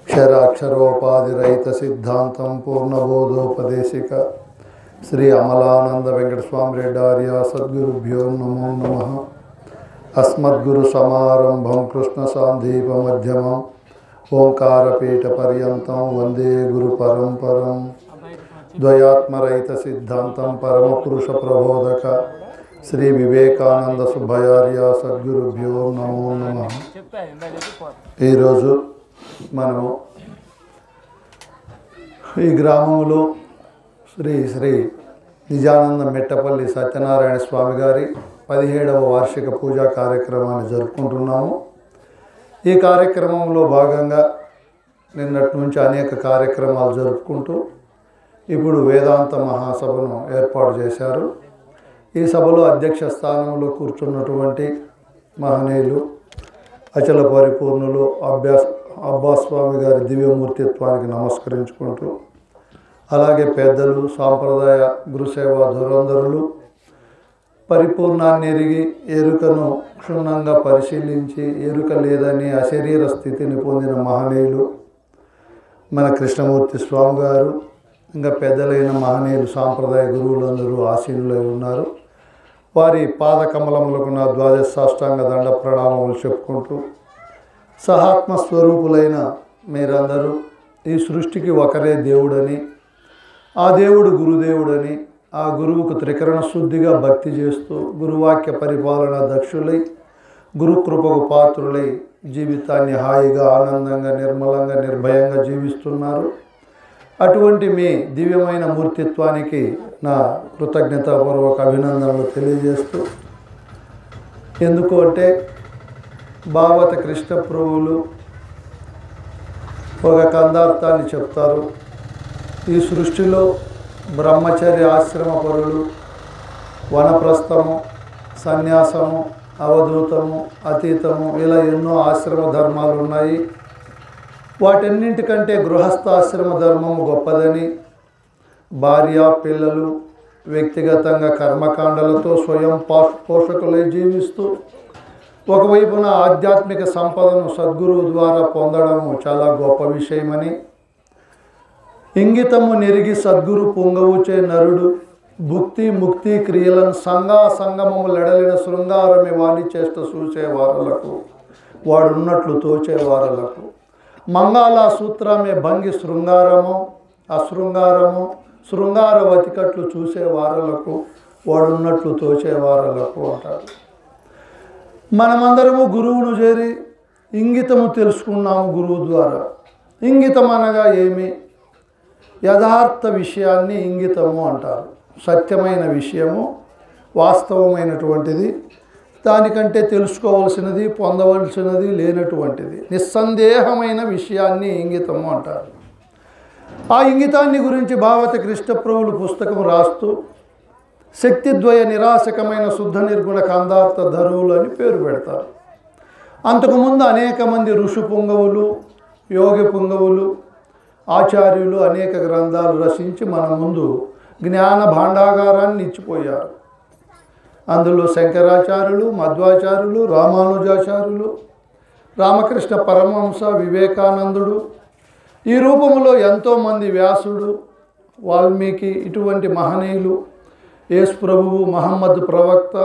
క్షరాక్షరోపాధిరహిత సిద్ధాంతం పూర్ణబోధోపదేశిక శ్రీ అమలానంద వెంకటస్వామి రెడ్డి ఆర్య సద్గురుభ్యో నమో నమః. అస్మద్గురు సమారంభం కృష్ణ సాందీప మధ్యమం ఓంకారపీఠ పర్యంతం వందే గురు పరంపరం. ద్వయాత్మరహిత సిద్ధాంతం పరమపురుష ప్రబోధక శ్రీ వివేకానంద సుబ్బయార్య సద్గురుభ్యో నమో నమః. ఈరోజు మనము ఈ గ్రామంలో శ్రీ నిజానంద మెట్టపల్లి సత్యనారాయణ స్వామి గారి 17వ వార్షిక పూజా కార్యక్రమాన్ని జరుపుకుంటున్నాము. ఈ కార్యక్రమంలో భాగంగా నిన్నటి నుంచి అనేక కార్యక్రమాలు జరుపుకుంటూ ఇప్పుడు వేదాంత మహాసభను ఏర్పాటు చేశారు. ఈ సభలో అధ్యక్ష స్థానంలో కూర్చున్నటువంటి మహనీయులు అచల పరిపూర్ణులు అబ్బాస్వామి గారి దివ్యమూర్తిత్వానికి నమస్కరించుకుంటూ, అలాగే పెద్దలు, సాంప్రదాయ గురుసేవ ధురంధరులు, పరిపూర్ణాన్ని ఎరిగి ఎరుకను క్షుణ్ణంగా పరిశీలించి ఎరుక లేదని అశరీర స్థితిని పొందిన మహనీయులు మన కృష్ణమూర్తి స్వామి గారు, ఇంకా పెద్దలైన మహనీయులు సాంప్రదాయ గురువులందరూ ఆసీనులై ఉన్నారు. వారి పాదకమలములకు నా ద్వాదశ సాష్టాంగ దండ ప్రణామములు చెప్పుకుంటూ, సహాత్మస్వరూపులైన మీరందరూ ఈ సృష్టికి ఒకరే దేవుడని, ఆ దేవుడు గురుదేవుడని, ఆ గురువుకు త్రికరణ శుద్ధిగా భక్తి చేస్తూ గురువాక్య పరిపాలన దక్షులై గురుకృపకు పాత్రులై జీవితాన్ని హాయిగా ఆనందంగా నిర్మలంగా నిర్భయంగా జీవిస్తున్నారు. అటువంటి మీ దివ్యమైన మూర్తిత్వానికి నా కృతజ్ఞతాపూర్వక అభినందనలు తెలియజేస్తూ, ఎందుకు అంటే భాగవత కృష్ణ ప్రభువులు ఒక కందార్థాన్ని చెప్తారు. ఈ సృష్టిలో బ్రహ్మచర్య ఆశ్రమ పరులు, వనప్రస్థము, సన్యాసము, అవధూతము, అతీతము, ఇలా ఎన్నో ఆశ్రమ ధర్మాలు ఉన్నాయి. వాటన్నింటికంటే గృహస్థాశ్రమ ధర్మము గొప్పదని, భార్య పిల్లలు వ్యక్తిగతంగా కర్మకాండలతో స్వయం పోషకులై జీవిస్తూ ఒకవైపున ఆధ్యాత్మిక సంపదను సద్గురువు ద్వారా పొందడము చాలా గొప్ప విషయమని, ఇంగితము నెరిగి సద్గురు పొంగవుచే నరుడు భుక్తి ముక్తి క్రియలను సంగమము లెడలిన శృంగారమే వాణి చేష్ట చూసేవారులకు వాడున్నట్లు తోచేవారులకు మంగాళ సూత్రమే భంగి శృంగారము అశృంగారము శృంగారవతికట్లు చూసేవారులకు వాడున్నట్లు తోచేవారులకు అంటారు. మనమందరము గురువును చేరి ఇంగితము తెలుసుకున్నాము గురువు ద్వారా. ఇంగితం అనగా ఏమి? యథార్థ విషయాన్ని ఇంగితము అంటారు. సత్యమైన విషయము, వాస్తవమైనటువంటిది, దానికంటే తెలుసుకోవలసినది పొందవలసినది లేనటువంటిది నిస్సందేహమైన విషయాన్ని ఇంగితము అంటారు. ఆ ఇంగితాన్ని గురించి భాగవత కృష్ణ ప్రభువులు పుస్తకం రాస్తూ శక్తిద్వయ నిరాశకమైన శుద్ధ నిర్గుణ కందార్థ ధరువులు అని పేరు పెడతారు. అంతకుముందు అనేక మంది ఋషి పుంగవులు, యోగి పుంగవులు, ఆచార్యులు అనేక గ్రంథాలు రచించి మన ముందు జ్ఞాన భాండాగారాన్ని ఇచ్చిపోయారు. అందులో శంకరాచార్యులు, మధ్వాచార్యులు, రామానుజాచార్యులు, రామకృష్ణ పరమహంస, వివేకానందుడు, ఈ రూపంలో ఎంతోమంది, వ్యాసుడు, వాల్మీకి, ఇటువంటి మహనీయులు, యేసు ప్రభువు, మహమ్మద్ ప్రవక్త,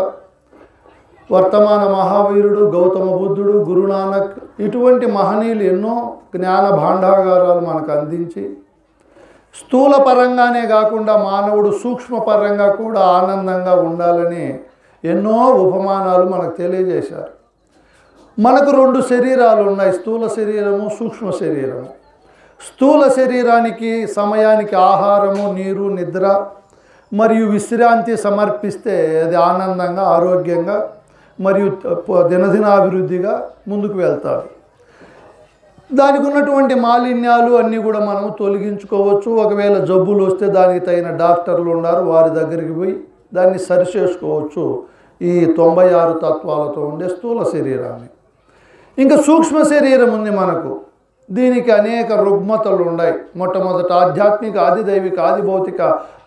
వర్తమాన మహావీరుడు, గౌతమ బుద్ధుడు, గురునానక్, ఇటువంటి మహనీయులు ఎన్నో జ్ఞాన భాండాగారాలు మనకు అందించి స్థూల పరంగానే కాకుండా మానవుడు సూక్ష్మ పరంగా కూడా ఆనందంగా ఉండాలని ఎన్నో ఉపమానాలు మనకు తెలియజేశారు. మనకు 2 శరీరాలు ఉన్నాయి, స్థూల శరీరము, సూక్ష్మ శరీరము. స్థూల శరీరానికి సమయానికి ఆహారము, నీరు, నిద్ర మరియు విశ్రాంతి సమర్పిస్తే అది ఆనందంగా, ఆరోగ్యంగా మరియు దినదినాభివృద్ధిగా ముందుకు వెళ్తారు. దానికి ఉన్నటువంటి మాలిన్యాలు అన్నీ కూడా మనం తొలగించుకోవచ్చు. ఒకవేళ జబ్బులు వస్తే దానికి తగిన డాక్టర్లు ఉన్నారు, వారి దగ్గరికి పోయి దాన్ని సరిచేసుకోవచ్చు. ఈ 96 తత్వాలతో ఉండే స్థూల శరీరాన్ని. ఇంకా సూక్ష్మ శరీరం ఉంది మనకు. దీనికి అనేక రుగ్మతలు ఉన్నాయి. మొట్టమొదట ఆధ్యాత్మిక, ఆదిదైవిక, ఆదిభౌతిక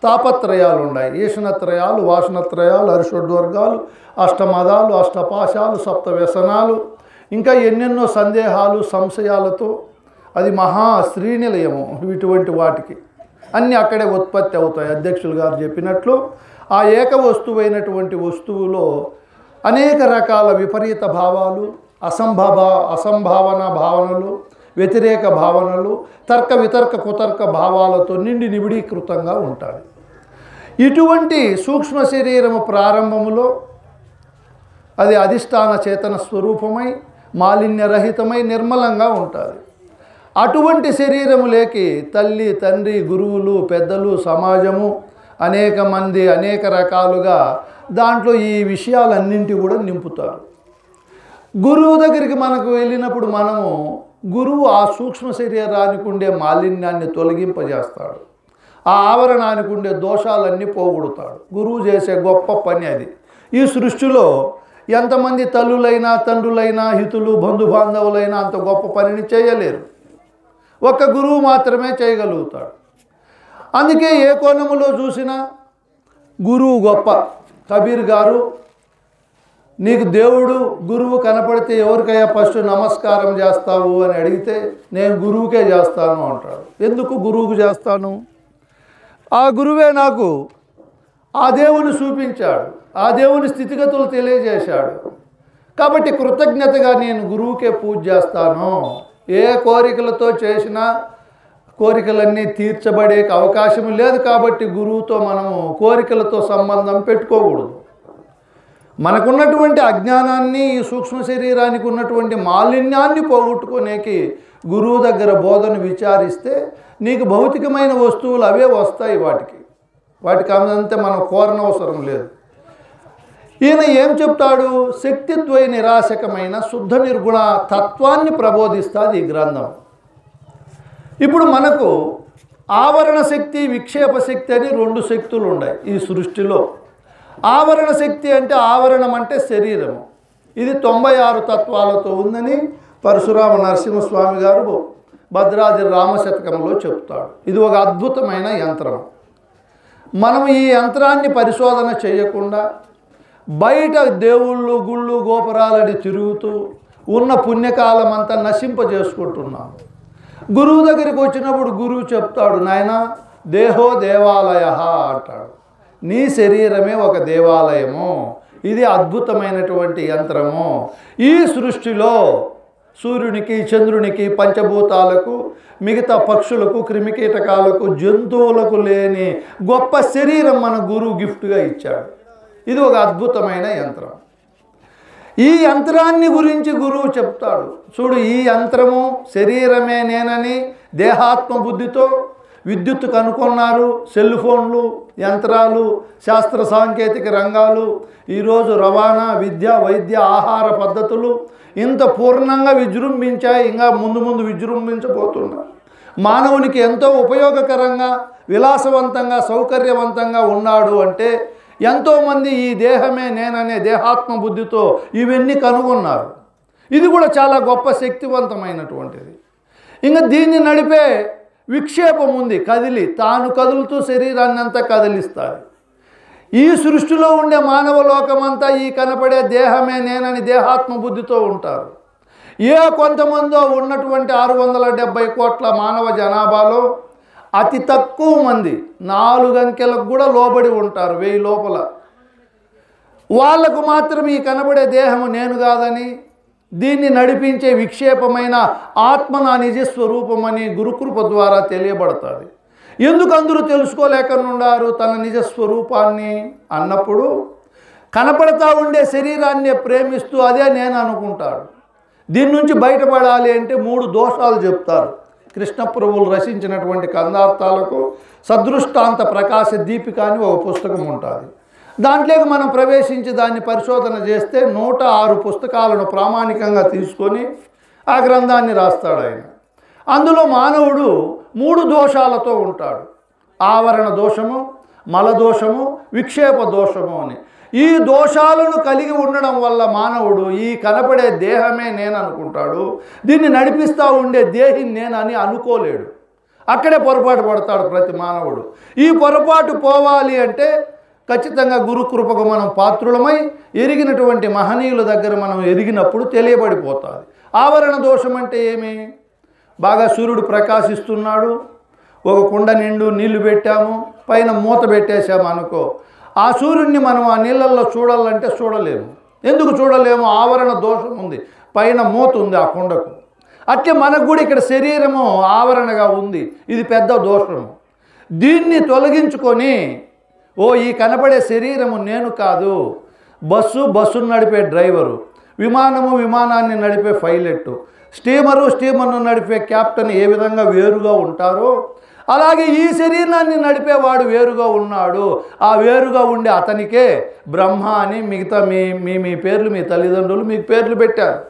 తాపత్రయాలు ఉన్నాయి. ఈషణత్రయాలు, వాసనత్రయాలు, అరిషడ్వర్గాలు, అష్టమదాలు, అష్టపాశాలు, సప్త వ్యసనాలు, ఇంకా ఎన్నెన్నో సందేహాలు, సంశయాలతో అది మహా శ్రీనిలయము. ఇటువంటి వాటికి అన్నీ అక్కడే ఉత్పత్తి అవుతాయి. అధ్యక్షులు గారు చెప్పినట్లు ఆ ఏక వస్తువైనటువంటి వస్తువులో అనేక రకాల విపరీత భావాలు, అసంభావన భావనలు, వ్యతిరేక భావనలు, తర్క వితర్క కుతర్క భావాలతో నిండి నిబిడీకృతంగా ఉంటాయి. ఇటువంటి సూక్ష్మ శరీరము ప్రారంభములో అది అధిష్టాన చేతన స్వరూపమై మాలిన్యరహితమై నిర్మలంగా ఉంటుంది. అటువంటి శరీరములేకి తల్లి, తండ్రి, గురువులు, పెద్దలు, సమాజము, అనేక మంది అనేక రకాలుగా దాంట్లో ఈ విషయాలన్నింటి కూడా నింపుతారు. గురువు దగ్గరికి మనకు వెళ్ళినప్పుడు మనము గురువు ఆ సూక్ష్మ శరీరానికి ఉండే మాలిన్యాన్ని తొలగింపజేస్తాడు. ఆ ఆవరణానికి ఉండే దోషాలన్నీ పోగొడతాడు. గురువు చేసే గొప్ప పని అది. ఈ సృష్టిలో ఎంతమంది తల్లులైనా, తండ్రులైనా, హితులు, బంధుబాంధవులైనా అంత గొప్ప పనిని చేయలేరు. ఒక్క గురువు మాత్రమే చేయగలుగుతాడు. అందుకే ఏ కోణములో చూసినా గురువు గొప్ప. కబీర్ గారు, నీకు దేవుడు గురువు కనపడితే ఎవరికైనా ఫస్ట్ నమస్కారం చేస్తావు అని అడిగితే నేను గురువుకే చేస్తాను అంటాడు. ఎందుకు గురువుకు చేస్తాను? ఆ గురువే నాకు ఆ దేవుని చూపించాడు, ఆ దేవుని స్థితిగతులు తెలియజేశాడు. కాబట్టి కృతజ్ఞతగా నేను గురువుకే పూజ చేస్తాను. ఏ కోరికలతో చేసినా కోరికలన్నీ తీర్చబడే అవకాశం లేదు. కాబట్టి గురువుతో మనము కోరికలతో సంబంధం పెట్టుకోకూడదు. మనకున్నటువంటి అజ్ఞానాన్ని, ఈ సూక్ష్మ శరీరానికి ఉన్నటువంటి మాలిన్యాన్ని పోగొట్టుకోనేకి గురువు దగ్గర బోధన విచారిస్తే నీకు భౌతికమైన వస్తువులు అవే వస్తాయి. వాటికి అంతే మనం కోరనవసరం లేదు. ఈయన ఏం చెప్తాడు? శక్తిద్వయ నిరాశకమైన శుద్ధ నిర్గుణ తత్వాన్ని ప్రబోధిస్తుంది ఈ గ్రంథం. ఇప్పుడు మనకు ఆవరణ శక్తి, విక్షేప శక్తి అని రెండు శక్తులు ఉన్నాయి ఈ సృష్టిలో. ఆవరణ శక్తి అంటే ఆవరణం అంటే శరీరము. ఇది 96 తత్వాలతో ఉందని పరశురామ నరసింహస్వామి గారు భద్రాద్రి రామశతకంలో చెప్తాడు. ఇది ఒక అద్భుతమైన యంత్రం. మనం ఈ యంత్రాన్ని పరిశోధన చేయకుండా బయట దేవుళ్ళు, గుళ్ళు, గోపురాలని తిరుగుతూ ఉన్న పుణ్యకాలం అంతా నశింపజేసుకుంటున్నాం. గురువు దగ్గరికి వచ్చినప్పుడు గురువు చెప్తాడు, నాయనా దేహో దేవాలయ అంటాడు. నీ శరీరమే ఒక దేవాలయము. ఇది అద్భుతమైనటువంటి యంత్రము. ఈ సృష్టిలో సూర్యునికి, చంద్రునికి, పంచభూతాలకు, మిగతా పక్షులకు, క్రిమికీటకాలకు, జంతువులకు లేని గొప్ప శరీరం మన గురువు గిఫ్ట్గా ఇచ్చాడు. ఇది ఒక అద్భుతమైన యంత్రం. ఈ యంత్రాన్ని గురించి గురువు చెప్తాడు. చూడు, ఈ యంత్రము శరీరమే నేనని దేహాత్మ బుద్ధితో విద్యుత్తు కనుక్కున్నారు. సెల్ ఫోన్లు, యంత్రాలు, శాస్త్ర సాంకేతిక రంగాలు, ఈరోజు రవాణా, విద్య, వైద్య, ఆహార పద్ధతులు ఇంత పూర్ణంగా విజృంభించాయి. ఇంకా ముందు ముందు విజృంభించబోతున్నారు. మానవునికి ఎంతో ఉపయోగకరంగా, విలాసవంతంగా, సౌకర్యవంతంగా ఉన్నాడు అంటే ఎంతోమంది ఈ దేహమే నేననే దేహాత్మ బుద్ధితో ఇవన్నీ కనుగొన్నారు. ఇది కూడా చాలా గొప్ప శక్తివంతమైనటువంటిది. ఇంకా దీన్ని నడిపే విక్షేపం ఉంది, తాను కదులుతూ శరీరాన్ని అంతా కదిలిస్తారు. ఈ సృష్టిలో ఉండే మానవ లోకమంతా ఈ కనపడే దేహమే నేనని దేహాత్మ బుద్ధితో ఉంటారు. కొంతమందో ఉన్నటువంటి 670 కోట్ల మానవ జనాభాలో అతి తక్కువ మంది 4 అంకెలకు కూడా లోబడి ఉంటారు. 1000 లోపల వాళ్లకు మాత్రం ఈ కనబడే దేహము నేను కాదని, దీన్ని నడిపించే విక్షేపమైన ఆత్మ నా నిజస్వరూపమని గురుకృప ద్వారా తెలియబడుతుంది. ఎందుకు అందరూ తెలుసుకోలేకనుండారు తన నిజస్వరూపాన్ని అన్నప్పుడు కనపడతా ఉండే శరీరాన్ని ప్రేమిస్తూ అదే నేను అనుకుంటాడు. దీని నుంచి బయటపడాలి అంటే 3 దోషాలు చెప్తారు. కృష్ణప్రభువులు రచించినటువంటి కందార్థాలకు సదృష్టాంత ప్రకాశ దీపిక అని ఒక పుస్తకం ఉంటుంది. దాంట్లోకి మనం ప్రవేశించి దాన్ని పరిశోధన చేస్తే 106 పుస్తకాలను ప్రామాణికంగా తీసుకొని ఆ గ్రంథాన్ని రాస్తాడు ఆయన. అందులో మానవుడు 3 దోషాలతో ఉంటాడు. ఆవరణ దోషము, మలదోషము, విక్షేప దోషము అని. ఈ దోషాలను కలిగి ఉండడం వల్ల మానవుడు ఈ కనపడే దేహమే నేను అనుకుంటాడు. దీన్ని నడిపిస్తూ ఉండే దేహిని నేనని అనుకోలేడు. అక్కడే పొరపాటు పడతాడు ప్రతి మానవుడు. ఈ పొరపాటు పోవాలి అంటే ఖచ్చితంగా గురుకృపకు మనం పాత్రులమై ఎరిగినటువంటి మహనీయుల దగ్గర మనం ఎరిగినప్పుడు తెలియబడిపోతుంది. ఆవరణ దోషం అంటే ఏమి? బాగా సూర్యుడు ప్రకాశిస్తున్నాడు, ఒక కుండ నిండు నీళ్లు పెట్టాము, పైన మూత పెట్టేశాము అనుకో, ఆ సూర్యుడిని మనం ఆ నీళ్ళల్లో చూడాలంటే చూడలేము. ఎందుకు చూడలేము? ఆవరణ దోషం ఉంది, పైన మూత ఉంది ఆ కుండకు. అట్లే మనకు కూడా ఇక్కడ శరీరము ఆవరణగా ఉంది, ఇది పెద్ద దోషము. దీన్ని తొలగించుకొని ఈ కనపడే శరీరము నేను కాదు, బస్సును నడిపే డ్రైవరు, విమానాన్ని నడిపే పైలట్, స్టీమర్ను నడిపే కెప్టెన్ ఏ విధంగా వేరుగా ఉంటారో అలాగే ఈ శరీరాన్ని నడిపేవాడు వేరుగా ఉన్నాడు. ఆ వేరుగా ఉండే అతనికే బ్రహ్మ అని మిగతా మీ పేర్లు మీ తల్లిదండ్రులు మీకు పేర్లు పెట్టారు.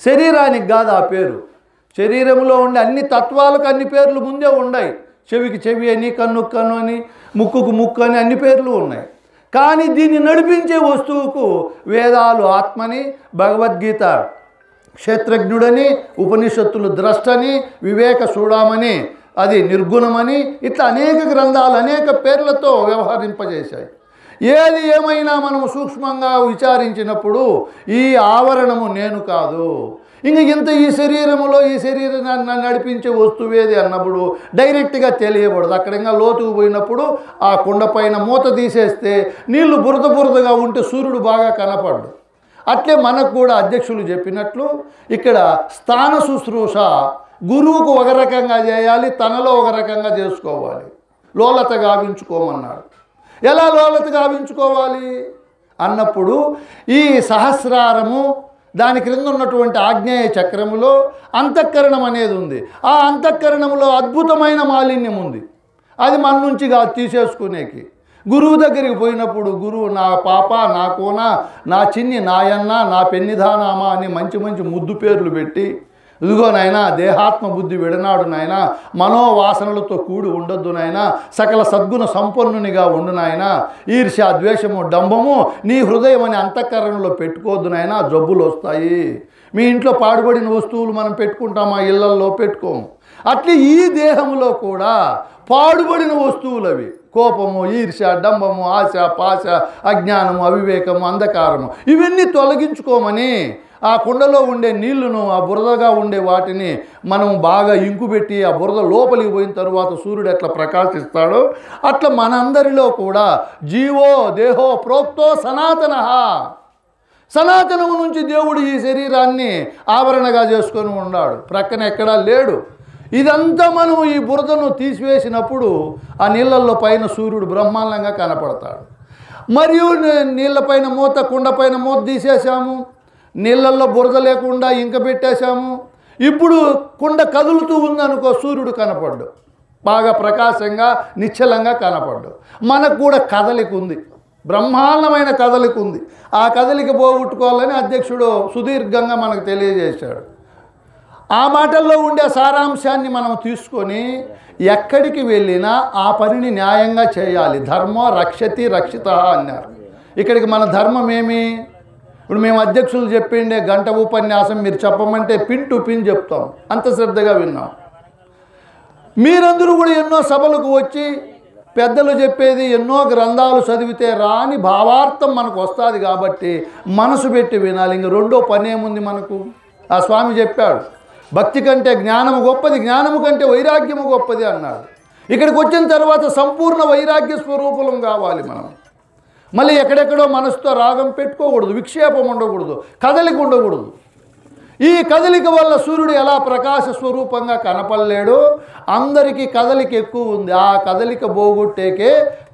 శరీరానికి కాదు ఆ పేరు. శరీరంలో ఉండే అన్ని తత్వాలకు అన్ని పేర్లు ముందే ఉన్నాయి. చెవికి చెవి అని, కన్నుకు కన్ను అని, ముక్కుకు ముక్కు అని అన్ని పేర్లు ఉన్నాయి. కానీ దీన్ని నడిపించే వస్తువుకు వేదాలు ఆత్మని, భగవద్గీత క్షేత్రజ్ఞుడని, ఉపనిషత్తులు ద్రష్టని, వివేక చూడమని, అది నిర్గుణమని, ఇట్లా అనేక గ్రంథాలు అనేక పేర్లతో వ్యవహరింపజేశాయి. ఏది ఏమైనా మనము సూక్ష్మంగా విచారించినప్పుడు ఈ ఆవరణము నేను కాదు, ఇంత ఈ శరీరములో ఈ శరీరాన్ని నడిపించే వస్తువేది అన్నప్పుడు డైరెక్ట్గా తెలియబడదు. అక్కడ ఇంకా లోతుకు పోయినప్పుడు ఆ కుండ పైన మూత తీసేస్తే నీళ్లు బురదగా ఉంటే సూర్యుడు బాగా కనపడ్డు. అట్లే మనకు కూడా అధ్యక్షులు చెప్పినట్లు ఇక్కడ స్థాన శుశ్రూష గురువుకు ఒక రకంగా చేయాలి, తనలో ఒక రకంగా చేసుకోవాలి. లోలత గావించుకోమన్నాడు. ఎలా లోలత గావించుకోవాలి అన్నప్పుడు ఈ సహస్రారము దాని క్రింద ఉన్నటువంటి ఆగ్నేయ చక్రములో అంతఃకరణం అనేది ఉంది. ఆ అంతఃకరణంలో అద్భుతమైన మాలిన్యం ఉంది. అది మన నుంచి తీసేసుకునేకి గురువు దగ్గరికి పోయినప్పుడు గురువు నా పాప, నా కోన, నా చిన్ని, నాయన్న, నా పెన్నిధానామా అని మంచి మంచి ముద్దు పేర్లు పెట్టి, ఇదిగో నాయనా దేహాత్మ బుద్ధి విడనాడు నాయనా, మనోవాసనలతో కూడి ఉండొద్దు నాయనా, సకల సద్గుణ సంపన్నునిగా ఉండు నాయనా, ఈర్ష్య ద్వేషము డంబము నీ హృదయం అని అంతఃకరణలో పెట్టుకోవద్దు నాయనా, జబ్బులు వస్తాయి. మీ ఇంట్లో పాడుబడిన వస్తువులు మనం పెట్టుకుంటామా? ఇళ్లల్లో పెట్టుకోము. అట్లే ఈ దేహంలో కూడా పాడుబడిన వస్తువులు అవి కోపము, ఈర్ష్య, డంబము, ఆశ, పాశ, అజ్ఞానము, అవివేకము, అంధకారము ఇవన్నీ తొలగించుకోమని ఆ కుండలో ఉండే నీళ్లను, ఆ బురదగా ఉండే వాటిని మనం బాగా ఇంకుబెట్టి ఆ బురద లోపలికి పోయిన తరువాత సూర్యుడు ఎట్లా ప్రకాశిస్తాడో అట్లా మనందరిలో కూడా జీవో దేహో ప్రోక్తో సనాతనః, సనాతనము నుంచి దేవుడు ఈ శరీరాన్ని ఆవరణగా చేసుకొని ఉన్నాడు, ప్రక్కన ఎక్కడా లేడు. ఇదంతా మనం ఈ బురదను తీసివేసినప్పుడు ఆ నీళ్ళల్లో పైన సూర్యుడు బ్రహ్మాండంగా కనపడతాడు. మరియు నీళ్ళపైన మూత, కుండపైన మూత తీసేసాము, నీళ్ళల్లో బురద లేకుండా ఇంక పెట్టేశాము. ఇప్పుడు కుండ కదులుతూ ఉందనుకో, సూర్యుడు కనపడ్డు, బాగా ప్రకాశంగా నిశ్చలంగా కనపడ్డు. మనకు కూడా కదలిక ఉంది, బ్రహ్మాండమైన కదలిక ఉంది. ఆ కదలిక పోగొట్టుకోవాలని అధ్యక్షుడు సుదీర్ఘంగా మనకు తెలియజేశాడు. ఆ మాటల్లో ఉండే సారాంశాన్ని మనం తీసుకొని ఎక్కడికి వెళ్ళినా ఆ పనిని న్యాయంగా చేయాలి. ధర్మో రక్షతి రక్షిత అన్నారు. ఇక్కడికి మన ధర్మం ఏమి? ఇప్పుడు మేము అధ్యక్షులు చెప్పిండే గంట ఉపన్యాసం మీరు చెప్పమంటే పిన్ టు పిన్ చెప్తాం, అంత శ్రద్ధగా విన్నాం. మీరందరూ కూడా ఎన్నో సభలకు వచ్చి పెద్దలు చెప్పేది ఎన్నో గ్రంథాలు చదివితే రాని భావార్థం మనకు వస్తుంది కాబట్టి మనసు పెట్టి వినాలి. ఇంక రెండో పని ఏముంది మనకు? ఆ స్వామి చెప్పాడు, భక్తి కంటే జ్ఞానము గొప్పది, జ్ఞానము కంటే వైరాగ్యము గొప్పది అన్నాడు. ఇక్కడికి వచ్చిన తర్వాత సంపూర్ణ వైరాగ్య స్వరూపులం కావాలి మనం. మళ్ళీ ఎక్కడెక్కడో మనసుతో రాగం పెట్టుకోకూడదు, విక్షేపం ఉండకూడదు, కదలిక ఉండకూడదు. ఈ కదలిక వల్ల సూర్యుడు ఎలా ప్రకాశ స్వరూపంగా కనపడలేడో అందరికీ కదలిక ఎక్కువ ఉంది. ఆ కదలిక పోగొట్టేకే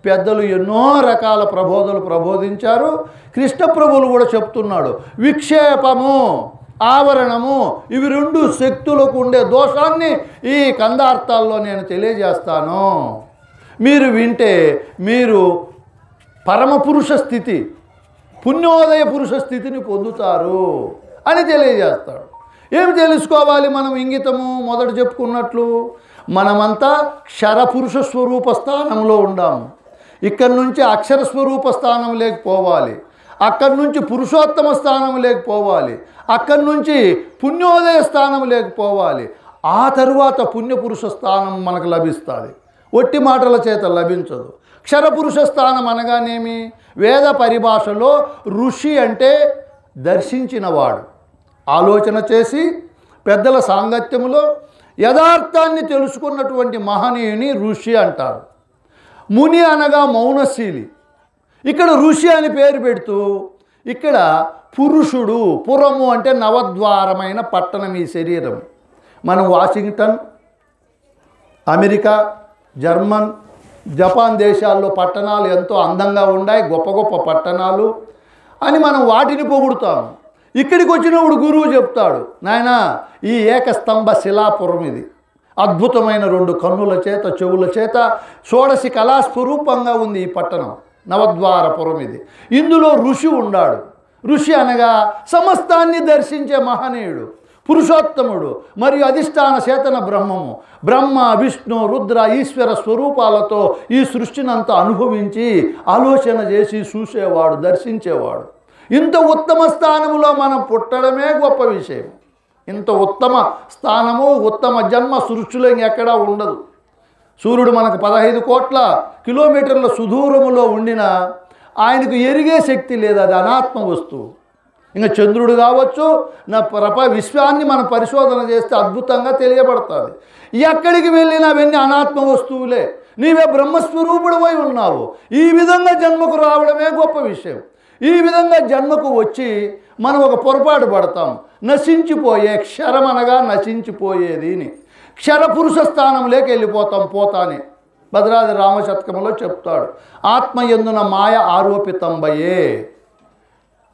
పెద్దలు ఎన్నో రకాల ప్రబోధలు ప్రబోధించారు. కృష్ణ ప్రభువులు కూడా చెప్తున్నాడు, విక్షేపము, ఆవరణము, ఇవి రెండు శక్తులకు ఉండే దోషాన్ని ఈ కందార్థాల్లో నేను తెలియజేస్తాను. మీరు వింటే మీరు పరమపురుష స్థితి, పుణ్యోదయ పురుష స్థితిని పొందుతారు అని తెలియజేస్తాడు. ఏమి తెలుసుకోవాలి మనం? ఇంగితము మొదట చెప్పుకున్నట్లు మనమంతా క్షరపురుష స్వరూప స్థానంలో ఉండాము. ఇక్కడి నుంచి అక్షర స్వరూప స్థానం లేకపోవాలి, అక్కడి నుంచి పురుషోత్తమ స్థానం లేకపోవాలి, అక్కడి నుంచి పుణ్యోదయ స్థానం లేకపోవాలి. ఆ తరువాత పుణ్యపురుష స్థానం మనకు లభిస్తుంది, ఒట్టి మాటల చేత లభించదు. క్షరపురుష స్థానం అనగానేమి? వేద పరిభాషలో ఋషి అంటే దర్శించినవాడు, ఆలోచన చేసి పెద్దల సాంగత్యములో యథార్థాన్ని తెలుసుకున్నటువంటి మహనీయుని ఋషి అంటారు. ముని అనగా మౌనశీలి. ఇక్కడ ఋషి అని పేరు పెడుతూ ఇక్కడ పురుషుడు, పురము అంటే నవద్వారమైన పట్టణం ఈ శరీరం. మనం వాషింగ్టన్, అమెరికా, జర్మన్, జపాన్ దేశాల్లో పట్టణాలు ఎంతో అందంగా ఉన్నాయి, గొప్ప గొప్ప పట్టణాలు అని మనం వాటిని పొగుడుతాము. ఇక్కడికి వచ్చినప్పుడు గురువు చెప్తాడు, నాయనా ఈ ఏకస్తంభ శిలాపురం ఇది అద్భుతమైన 2 కన్నుల చేత చెవుల చేత షోడశి కళాస్వరూపంగా ఉంది ఈ పట్టణం, నవద్వారపురం ఇది. ఇందులో ఋషి ఉన్నాడు. ఋషి అనగా సమస్తాన్ని దర్శించే మహనీయుడు, పురుషోత్తముడు మరియు అధిష్టాన చేతన బ్రహ్మము. బ్రహ్మ, విష్ణు, రుద్ర, ఈశ్వర స్వరూపాలతో ఈ సృష్టినంతా అనుభవించి ఆలోచన చేసి చూసేవాడు, దర్శించేవాడు. ఇంత ఉత్తమ స్థానంలో మనం పుట్టడమే గొప్ప విషయం. ఇంత ఉత్తమ స్థానము, ఉత్తమ జన్మ సృష్టిలో ఇంకెక్కడా ఉండదు. సూర్యుడు మనకు 15 కోట్ల కిలోమీటర్ల సుదూరములో ఉండినా ఆయనకు ఎరిగే శక్తి లేదు, అది అనాత్మ వస్తువు. ఇంకా చంద్రుడు కావచ్చు, నా విశ్వాన్ని మనం పరిశోధన చేస్తే అద్భుతంగా తెలియబడుతుంది. ఎక్కడికి వెళ్ళినా అవన్నీ అనాత్మ వస్తువులే. నీవే బ్రహ్మస్వరూపుడవై ఉన్నావు. ఈ విధంగా జన్మకు రావడమే గొప్ప విషయం. ఈ విధంగా జన్మకు వచ్చి మనం ఒక పొరపాటు పడతాం, నశించిపోయే, క్షరమనగా నశించిపోయేది. క్షరపురుష స్థానంలోకి వెళ్ళిపోతాం పోతానే. భద్రాద్రి రామశతకంలో చెప్తాడు, ఆత్మయందున మాయ ఆరోపితంబయే.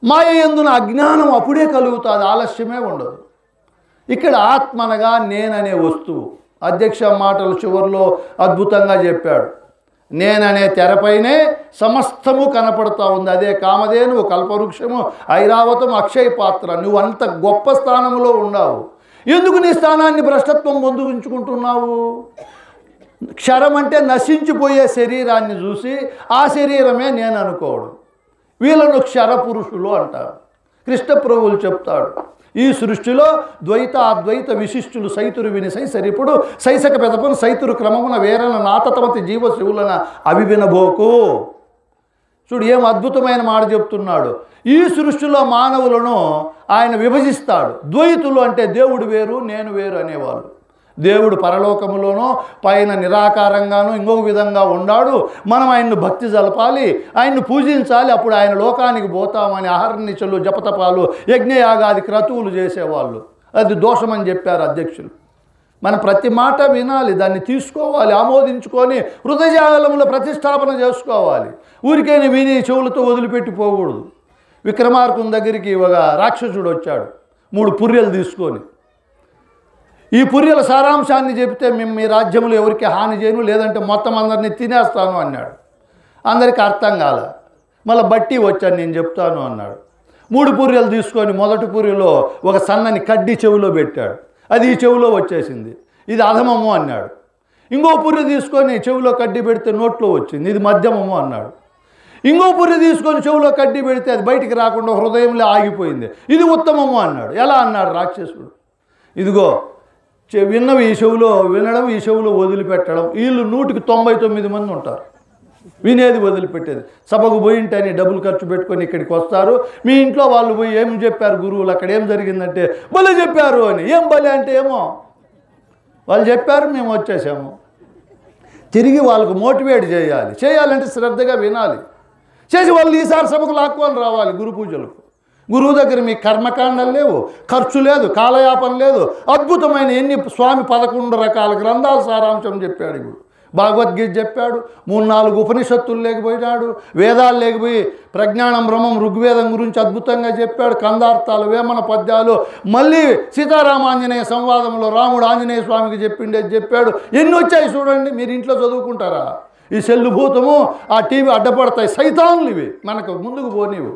మాయ ఎందున అజ్ఞానం అప్పుడే కలుగుతుంది, ఆలస్యమే ఉండదు. ఇక్కడ ఆత్మ అనగా నేననే వస్తువు. అధ్యక్ష మాటలు చివరిలో అద్భుతంగా చెప్పాడు. నేననే తెరపైనే సమస్తము కనపడుతూ ఉంది. అదే కామధేను, కల్పవృక్షము, ఐరావతం, అక్షయ పాత్ర. నువ్వు అంత గొప్ప స్థానంలో ఉన్నావు. ఎందుకు నీ స్థానాన్ని భ్రష్టత్వం పొందుకుంటున్నావు? క్షరం అంటే నశించిపోయే శరీరాన్ని చూసి ఆ శరీరమే నేను అనుకోవడం. వీళ్ళను క్షరపురుషులు అంటారు. కృష్ణ ప్రభువులు చెప్తాడు, ఈ సృష్టిలో ద్వైత అద్వైత విశిష్టులు సైతురు విని సైసరిపుడు సైసక పెదపను సైతురు క్రమమున వేరన నాతతమతి జీవ శివులన అవి వినబోకు. చూడు ఏం అద్భుతమైన మాట చెప్తున్నాడు. ఈ సృష్టిలో మానవులను ఆయన విభజిస్తాడు. ద్వైతులు అంటే దేవుడు వేరు, నేను వేరు అనేవాళ్ళు. దేవుడు పరలోకములోనో పైన నిరాకారంగానో ఇంకొక విధంగా ఉన్నాడు. మనం ఆయన్ను భక్తి జలపాలి, ఆయన్ను పూజించాలి, అప్పుడు ఆయన లోకానికి పోతామని అహర్నిశలు, జపతపాలు, యజ్ఞయాగాది క్రతువులు చేసేవాళ్ళు. అది దోషమని చెప్పారు అధ్యక్షులు. మనం ప్రతి మాట వినాలి, దాన్ని తీసుకోవాలి, ఆమోదించుకొని హృదయజాలంలో ప్రతిష్టాపన చేసుకోవాలి. ఊరికైనా విని చెవులతో వదిలిపెట్టిపోకూడదు. విక్రమార్కుని దగ్గరికి ఒక రాక్షసుడు వచ్చాడు 3 పుర్రెలు తీసుకొని. ఈ పుర్రెల సారాంశాన్ని చెప్తే మేము మీ రాజ్యంలో ఎవరికి హాని చేయను, లేదంటే మొత్తం అందరినీ తినేస్తాను అన్నాడు. అందరికీ అర్థం కాల. మళ్ళీ బట్టి వచ్చాను నేను చెప్తాను అన్నాడు. 3 పుర్రెలు తీసుకొని మొదటి పుర్రెలో ఒక సన్నని కడ్డీ చెవిలో పెట్టాడు. అది ఈ చెవిలో వచ్చేసింది, ఇది అధమము అన్నాడు. ఇంకో పుర్రె తీసుకొని చెవిలో కడ్డీ పెడితే నోట్లో వచ్చింది, ఇది మధ్యమము అన్నాడు. ఇంకో పుర్రె తీసుకొని చెవిలో కడ్డీ పెడితే అది బయటికి రాకుండా హృదయంలో ఆగిపోయింది, ఇది ఉత్తమము అన్నాడు. ఎలా అన్నాడు రాక్షసుడు? ఇదిగో విన్నవి ఈ చెవులో వినడం, ఈ చెవులో వదిలిపెట్టడం. వీళ్ళు 199 మంది ఉంటారు, వినేది వదిలిపెట్టేది. సభకు పోయింటని డబ్బులు ఖర్చు పెట్టుకొని ఇక్కడికి వస్తారు. మీ ఇంట్లో వాళ్ళు పోయి ఏం చెప్పారు గురువులు, అక్కడ ఏం జరిగిందంటే బలి చెప్పారు అని. ఏం బలి అంటే ఏమో వాళ్ళు చెప్పారు, మేము వచ్చేసాము. తిరిగి వాళ్ళకు మోటివేట్ చేయాలంటే శ్రద్ధగా వినాలి. చేసి వాళ్ళు ఈసారి సభకు లాక్కొని రావాలి గురు పూజలకు. గురువు దగ్గర మీ కర్మకాండలు లేవు, ఖర్చు లేదు, కాలయాపన లేదు. అద్భుతమైన స్వామి 11 రకాల గ్రంథాల సారాంశం చెప్పాడు. ఇప్పుడు భగవద్గీత చెప్పాడు, 3-4 ఉపనిషత్తులు లేకపోయినాడు, వేదాలు లేకపోయి ప్రజ్ఞానం బ్రహ్మం ఋగ్వేదం గురించి అద్భుతంగా చెప్పాడు. కందార్థాలు, వేమన పద్యాలు, మళ్ళీ సీతారామాంజనేయ సంవాదంలో రాముడు ఆంజనేయ స్వామికి చెప్పిండేది చెప్పాడు. ఎన్ని వచ్చాయి చూడండి. మీరు ఇంట్లో చదువుకుంటారా? ఈ సెల్లు భూతము, ఆ టీవీ అడ్డపడతాయి, సైతాన్లు ఇవి, మనకు ముందుకు పోనివు.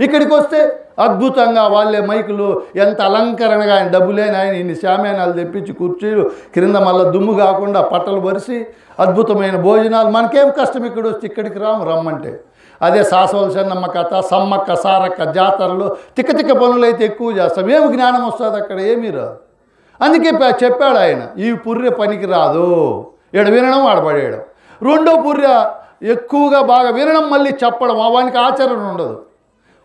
ఇక్కడికి వస్తే అద్భుతంగా వాళ్ళే మైకులు, ఎంత అలంకరణగా ఆయన డబ్బులేని ఆయన ఇన్ని శామ్యానాలు తెప్పించి కుర్చీలు క్రింద మళ్ళీ దుమ్ము కాకుండా పట్టలు పరిచి అద్భుతమైన భోజనాలు. మనకేం కష్టం ఇక్కడ వస్తే? ఇక్కడికి రమ్మంటే. అదే సాసవలసన్నమ్మ కథ, సమ్మక్క సారక్క జాతరలు, తిక్క పనులు అయితే ఎక్కువ చేస్తాం. ఏమి జ్ఞానం వస్తుంది అక్కడ? ఏమీ రాదు. అందుకే చెప్పాడు ఆయన, ఈ పుర్రె పనికి రాదు, ఈడ వినడం ఆడపడేయడం. రెండో పుర్రె ఎక్కువగా బాగా వినడం, మళ్ళీ చెప్పడం, వానికి ఆచరణ ఉండదు.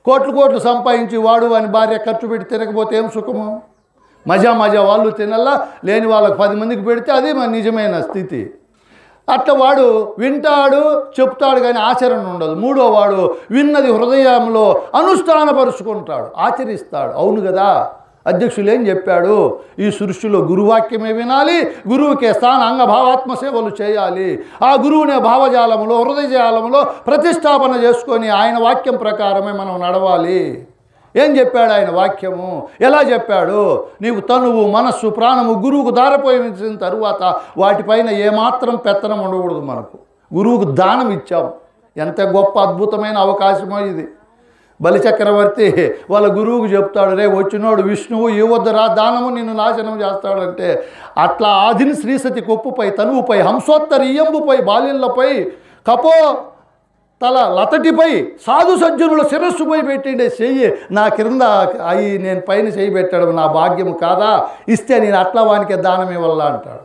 కోట్లు సంపాదించి వాడు వాని భార్య ఖర్చు పెట్టి తిరగపోతే ఏం సుఖము? మజా వాళ్ళు తినల్లా, లేని వాళ్ళకి 10 మందికి పెడితే అది మన నిజమైన స్థితి. అట్లా వాడు వింటాడు, చెప్తాడు, కానీ ఆచరణ ఉండదు. మూడో వాడు విన్నది హృదయంలో అనుష్ఠానపరుచుకుంటాడు, ఆచరిస్తాడు. అవును కదా, అధ్యక్షులు ఏం చెప్పాడు? ఈ సృష్టిలో గురువాక్యమే వినాలి, గురువుకే స్థాన అంగభావాత్మ సేవలు చేయాలి. ఆ గురువునే భావజాలంలో, హృదయజాలంలో ప్రతిష్టాపన చేసుకొని ఆయన వాక్యం ప్రకారమే మనం నడవాలి. ఏం చెప్పాడు ఆయన వాక్యము? ఎలా చెప్పాడు? నీవు తనువు, మనస్సు, ప్రాణము గురువుకు దారపోయించిన తరువాత వాటిపైన ఏమాత్రం పెత్తనం ఉండకూడదు. మనకు గురువుకు దానం ఇచ్చాం. ఎంత గొప్ప అద్భుతమైన అవకాశమో ఇది. బలిచక్రవర్తి వాళ్ళ గురువుకు చెప్తాడు, రే వచ్చినోడు విష్ణువు ఇవ్వద్దురా దానము నిన్ను నాశనం చేస్తాడంటే, అట్లా ఆదిని శ్రీసతి కొప్పుపై, తనువుపై, హంసోత్తరి ఇయ్యంబుపై, బాలిళ్లపై, కపో తల లతటిపై, సాధు సజ్జనుల శిరస్సుపై పెట్టిండే చెయ్యి నా క్రింద అయి నేను పైన చెయ్యి పెట్టడం నా భాగ్యము కాదా? ఇస్తే నేను అట్లా వానికి దానం ఇవ్వాలా అంటాడు.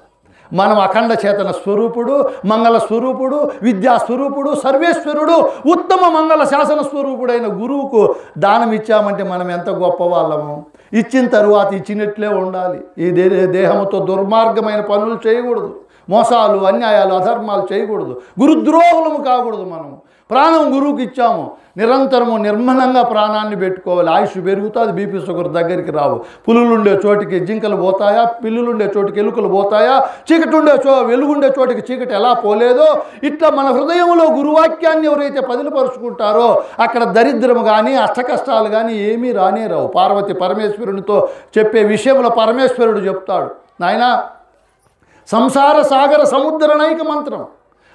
మనం అఖండ చేతన స్వరూపుడు, మంగళ స్వరూపుడు, విద్యా స్వరూపుడు, సర్వేశ్వరుడు, ఉత్తమ మంగళ శాసన స్వరూపుడైన గురువుకు దానం ఇచ్చామంటే మనం ఎంత గొప్ప వాళ్ళము. ఇచ్చిన తరువాత ఇచ్చినట్లే ఉండాలి. ఈ దేహంతో దుర్మార్గమైన పనులు చేయకూడదు, మోసాలు, అన్యాయాలు, అధర్మాలు చేయకూడదు, గురుద్రోహులము కాకూడదు. మనం ప్రాణం గురువుకి ఇచ్చాము, నిరంతరము నిర్మలంగా ప్రాణాన్ని పెట్టుకోవాలి. ఆయుష్ పెరుగుతుంది, బీపీ షుగర్ దగ్గరికి రావు. పులులుండే చోటికి జింకలు పోతాయా, పిల్లులుండే చోటికి ఎలుకలు పోతాయా, చీకటి ఉండే వెలుగుండే చోటికి చీకటి ఎలా పోలేదో, ఇట్లా మన హృదయంలో గురువాక్యాన్ని ఎవరైతే పదిలపరుచుకుంటారో అక్కడ దరిద్రము కానీ అష్టకష్టాలు కానీ ఏమీ రానే రావు. పార్వతి పరమేశ్వరునితో చెప్పే విషయంలో పరమేశ్వరుడు చెప్తాడు, నాయనా సంసార సాగర సముద్ర నైక మంత్రం,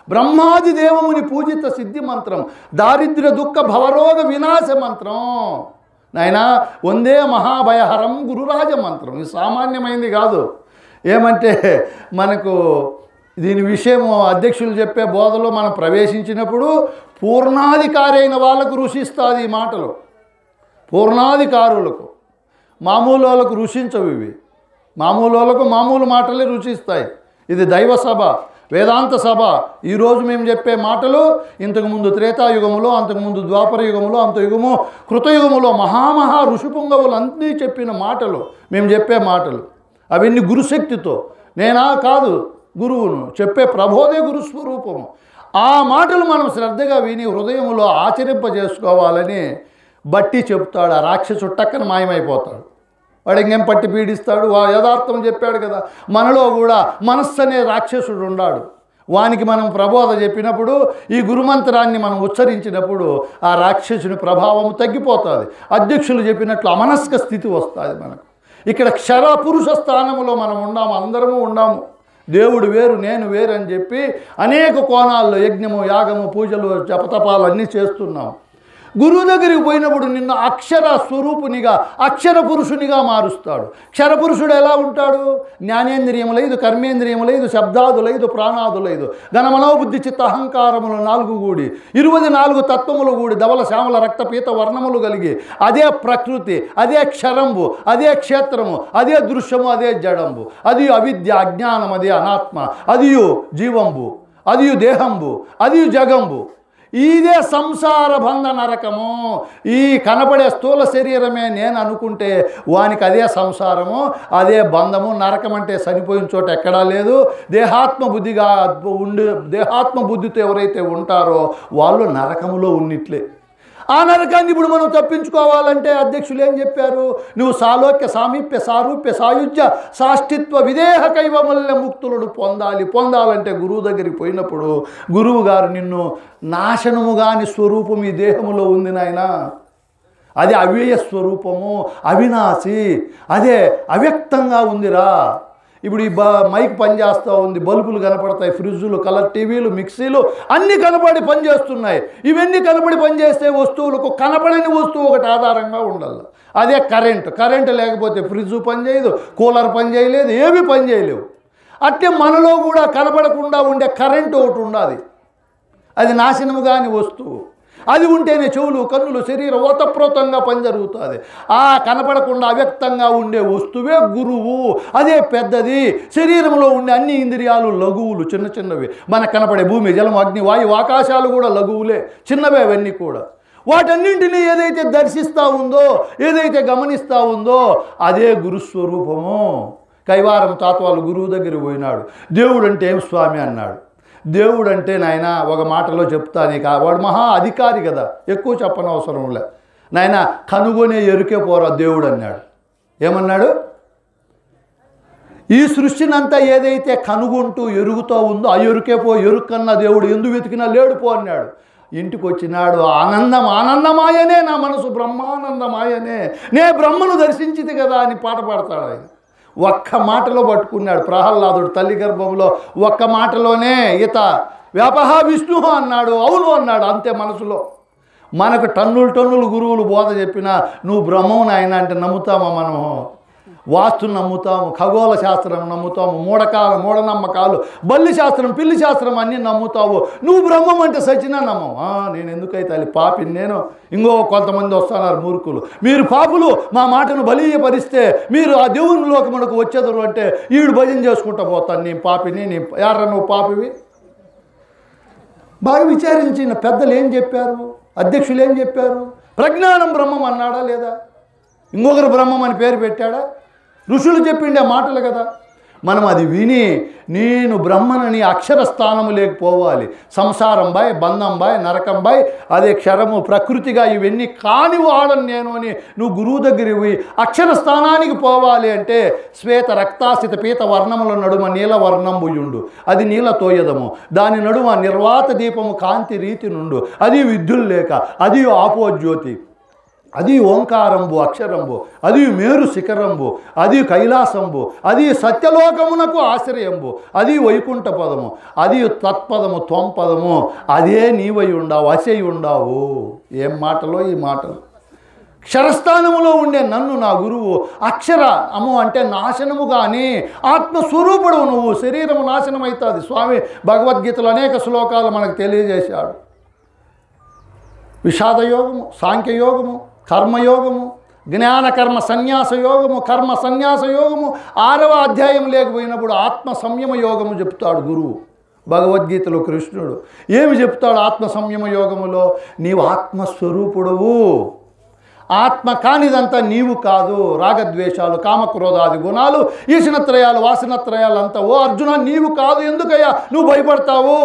బ్రహ్మాది దేవముని పూజిత సిద్ధి మంత్రం, దారిద్ర్య దుఃఖ భవరోగ వినాశ మంత్రం, నాయనా వందే మహాభయహరం గురురాజ మంత్రం. ఇది సామాన్యమైంది కాదు. ఏమంటే మనకు దీని విషయం అధ్యక్షులు చెప్పే బోధలో మనం ప్రవేశించినప్పుడు పూర్ణాధికారి అయిన వాళ్ళకు రుచిస్తుంది ఈ మాటలు. పూర్ణాధికారులకు, మామూలు వాళ్ళకు రుచించవు ఇవి. మామూలు వాళ్ళకు మామూలు మాటలే రుచిస్తాయి. ఇది దైవ సభ, వేదాంత సభ. ఈరోజు మేము చెప్పే మాటలు ఇంతకుముందు త్రేతాయుగములో, అంతకుముందు ద్వాపర యుగములో, అంతయుగము కృతయుగములో మహామహా ఋషిపుంగవులు అన్నీ చెప్పిన మాటలు, మేము చెప్పే మాటలు. అవన్నీ గురుశక్తితో, నేనా కాదు గురువును చెప్పే ప్రబోధే గురుస్వరూపము. ఆ మాటలు మనం శ్రద్ధగా విని హృదయంలో ఆచరింపజేసుకోవాలని బట్టి చెప్తాడు. ఆ రాక్షసుడు టక్కన మాయమైపోతాడు. వాడు ఇంకేం పట్టి పీడిస్తాడు? యథార్థం చెప్పాడు కదా. మనలో కూడా మనస్సు అనే రాక్షసుడు ఉన్నాడు. వానికి మనం ప్రబోధ చెప్పినప్పుడు, ఈ గురుమంత్రాన్ని మనం ఉచ్చరించినప్పుడు ఆ రాక్షసుని ప్రభావం తగ్గిపోతుంది. అధ్యక్షులు చెప్పినట్లు అమనస్క స్థితి వస్తుంది మనకు. ఇక్కడ క్షర పురుష స్థానంలో మనం ఉన్నాము, అందరము ఉన్నాము. దేవుడు వేరు, నేను వేరు అని చెప్పి అనేక కోణాల్లో యజ్ఞము, యాగము, పూజలు, జపతపాలు అన్నీ చేస్తున్నాము. గురువు దగ్గరికి పోయినప్పుడు నిన్ను అక్షర స్వరూపునిగా, అక్షర పురుషునిగా మారుస్తాడు. క్షరపురుషుడు ఎలా ఉంటాడు? జ్ఞానేంద్రియములైదు, కర్మేంద్రియములైదు, శబ్దాదులైదు, ప్రాణాదులైదు, ఘనమనోబుద్ధి చిత్త అహంకారములు 4 కూడి 24 తత్వములు కూడి ధవల శ్యామల రక్తపీత వర్ణములు కలిగి అదే ప్రకృతి, అదే క్షరంబు, అదే క్షేత్రము, అదే దృశ్యము, అదే జడంబు, అది అవిద్య అజ్ఞానం, అదే అనాత్మ, అదియు జీవంబు, అదియు దేహంబు, అదియు జగంబు. ఇదే సంసార బంధ నరకము. ఈ కనపడే స్థూల శరీరమే నేను అనుకుంటే వానికి అదే సంసారము, అదే బంధము. నరకం అంటే చనిపోయిన చోట ఎక్కడా లేదు. దేహాత్మ బుద్ధితో ఎవరైతే ఉంటారో వాళ్ళు నరకములో ఉన్నట్లే. ఆ నరకాన్ని ఇప్పుడు మనం తప్పించుకోవాలంటే అధ్యక్షులు ఏం చెప్పారు? నువ్వు సాలోక్య, సామీప్య, సారూప్య, సాయుజ్య, సాష్టిత్వ, విదేహ కైవమల్య ముక్తులను పొందాలంటే గురువు దగ్గరికి పోయినప్పుడు గురువు గారు నిన్ను నాశనము కాని స్వరూపం ఈ దేహములో ఉంది నాయనా, అది అవ్యయ స్వరూపము, అవినాశి, అదే అవ్యక్తంగా ఉందిరా. ఇప్పుడు ఈ మైక్ పనిచేస్తూ ఉంది, బల్బులు కనపడతాయి, ఫ్రిడ్జులు, కలర్ టీవీలు, మిక్సీలు అన్నీ కనపడి పనిచేస్తున్నాయి. ఇవన్నీ కనపడి పనిచేసే వస్తువులకు కనపడని వస్తువు ఒకటి ఆధారంగా ఉండాలి. అదే కరెంటు లేకపోతే ఫ్రిడ్జు పనిచేయదు, కూలర్ పనిచేయలేదు, ఏవి పనిచేయలేవు. అట్టే మనలో కూడా కనపడకుండా ఉండే కరెంటు ఒకటి ఉండాలి. అది నాశనము కాని వస్తువు. అది ఉంటేనే చెవులు, కన్నులు, శరీరం ఓతప్రోతంగా పని జరుగుతుంది. ఆ కనపడకుండా అవ్యక్తంగా ఉండే వస్తువే గురువు. అదే పెద్దది. శరీరంలో ఉండే అన్ని ఇంద్రియాలు లఘువులు, చిన్నవి. మనకు కనపడే భూమి, జలం, అగ్ని, వాయువు, ఆకాశాలు కూడా లఘువులే, చిన్నవే అవన్నీ కూడా. వాటన్నింటినీ ఏదైతే దర్శిస్తూ ఉందో, ఏదైతే గమనిస్తూ ఉందో అదే గురుస్వరూపము. కైవారం తాత వాళ్ళ గురువు దగ్గర పోయినాడు. దేవుడు అంటే ఏం స్వామి అన్నాడు. దేవుడు అంటే నాయన ఒక మాటలో చెప్తా నీకు, వాడు మహా అధికారి కదా, ఎక్కువ చెప్పనవసరం లే. నాయన కనుగొనే ఎరుకే పోరా దేవుడు అన్నాడు. ఏమన్నాడు? ఈ సృష్టినంతా ఏదైతే కనుగొంటూ ఎరుగుతూ ఉందో ఆ ఎరుకే పో, ఎరుకన్నా దేవుడు ఎందుకు వెతికినా లేడు పో అన్నాడు. ఇంటికి వచ్చినాడు. ఆనందం ఆనందమాయనే, నా మనసు బ్రహ్మానందమాయనే, నే బ్రహ్మను దర్శించింది కదా అని పాట పాడతాడు ఆయన. ఒక్క మాటలో పట్టుకున్నాడు ప్రహ్లాదుడు తల్లి గర్భంలో. ఒక్క మాటలోనే ఇత వ్యాపహ విష్ణు అన్నాడు. అవును అన్నాడు అంతే మనసులో. మనకు టన్నులు గురువులు బోధ చెప్పినా నువ్వు బ్రహ్మం నాయన అంటే నమ్ముతామా మనము? వాస్తుని నమ్ముతాము, ఖగోళ శాస్త్రం నమ్ముతాము, మూఢనమ్మకాలు, బల్లి శాస్త్రం, పిల్లి శాస్త్రం అన్నీ నమ్ముతావు. నువ్వు బ్రహ్మం అంటే సచినా నమ్మం. నేను ఎందుకైతే అది పాపిని నేను. ఇంకో కొంతమంది వస్తున్నారు మూర్ఖులు, మీరు పాపులు మా మాటను బలీయపరిస్తే మీరు ఆ దేవునిలోకి మనకు వచ్చేదరు అంటే ఈడు భజన చేసుకుంటూ పోతాను, నీ పాపిని, నీ యారా నువ్వు పాపివి. బాగా విచారించిన పెద్దలు ఏం చెప్పారు, అధ్యక్షులు ఏం చెప్పారు? ప్రజ్ఞానం బ్రహ్మం అన్నాడా లేదా? ఇంకొకరు బ్రహ్మం అని పేరు పెట్టాడా? ఋషులు చెప్పిండే మాటలు కదా. మనం అది విని నేను బ్రహ్మనని అక్షర స్థానము లేకపోవాలి. సంసారం బాయ్, బంధం బాయ్, నరకం బాయ్, అదే క్షరము, ప్రకృతిగా ఇవన్నీ కాని వాడని నేను అని నువ్వు గురువు దగ్గరికి పోయి అక్షర స్థానానికి పోవాలి అంటే శ్వేత రక్తాసిత పీత వర్ణముల నడుమ నీల వర్ణంబుయుండు, అది నీల తోయదము, దాని నడుమ నిర్వాత దీపము కాంతి రీతి నుండు, అది విద్యుల్ లేక, అది ఆపోజ్యోతి, అది ఓంకారంబు అక్షరంబు, అది మేరు శిఖరంబు, అది కైలాసంబు, అది సత్యలోకమునకు ఆశ్రయంబు, అది వైకుంఠ పదము, అది తత్పదము త్వంపదము, అదే నీవై ఉండావు, అసై ఉండావు. ఏం మాటలో ఈ మాటలు. క్షరస్థానములో ఉండే నన్ను నా గురువు అక్షరము అంటే నాశనము కానీ ఆత్మస్వరూపుడు నువ్వు. శరీరము నాశనం అవుతుంది. స్వామి భగవద్గీతలో అనేక శ్లోకాలు మనకు తెలియజేశాడు. విషాదయోగము, సాంఖ్యయోగము, కర్మయోగము, జ్ఞానకర్మ సన్యాస యోగము, కర్మ సన్యాస యోగము, 6వ అధ్యాయం లేకపోయినప్పుడు ఆత్మ సంయమ యోగము చెప్తాడు గురువు. భగవద్గీతలో కృష్ణుడు ఏమి చెప్తాడు ఆత్మ సంయమ యోగములో? నీవు ఆత్మస్వరూపుడవు, ఆత్మ కానిదంతా నీవు కాదు. రాగద్వేషాలు, కామక్రోధాది గుణాలు, ఈశనత్రయాలు, వాసనత్రయాలు అంతా ఓ అర్జున నీవు కాదు. ఎందుకయ్యా నువ్వు భయపడతావు?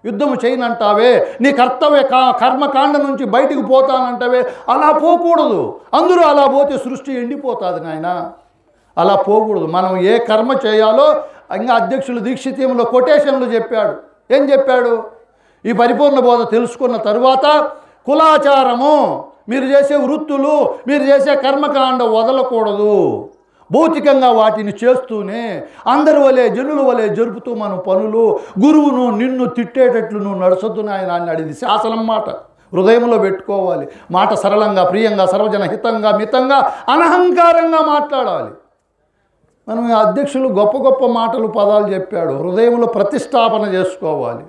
యుద్ధము చేయనంటావే, నీ కర్తవ్య కర్మకాండ నుంచి బయటికి పోతానంటావే, అలా పోకూడదు. అందరూ అలా పోతే సృష్టి ఎండిపోతుంది నాయన. అలా పోకూడదు. మనం ఏ కర్మ చేయాలో ఇంకా అధ్యక్షులు దీక్షితీయంలో కొటేషన్లు చెప్పాడు. ఏం చెప్పాడు? ఈ పరిపూర్ణ బోధ తెలుసుకున్న తరువాత కులాచారము, మీరు చేసే వృత్తులు, మీరు చేసే కర్మకాండ వదలకూడదు. భౌతికంగా వాటిని చేస్తూనే అందరి వలె జనుల వలె జరుపుతూ మనం పనులు, గురువును నిన్ను తిట్టేటట్లు నువ్వు నడుచొద్దు నాయన అన్నాడు. ఇది శాసనం మాట, హృదయంలో పెట్టుకోవాలి. మాట సరళంగా, ప్రియంగా, సర్వజన హితంగా, మితంగా, అనహంకారంగా మాట్లాడాలి. మనం అధ్యక్షులు గొప్ప గొప్ప మాటలు పదాలు చెప్పాడు, హృదయంలో ప్రతిష్టాపన చేసుకోవాలి.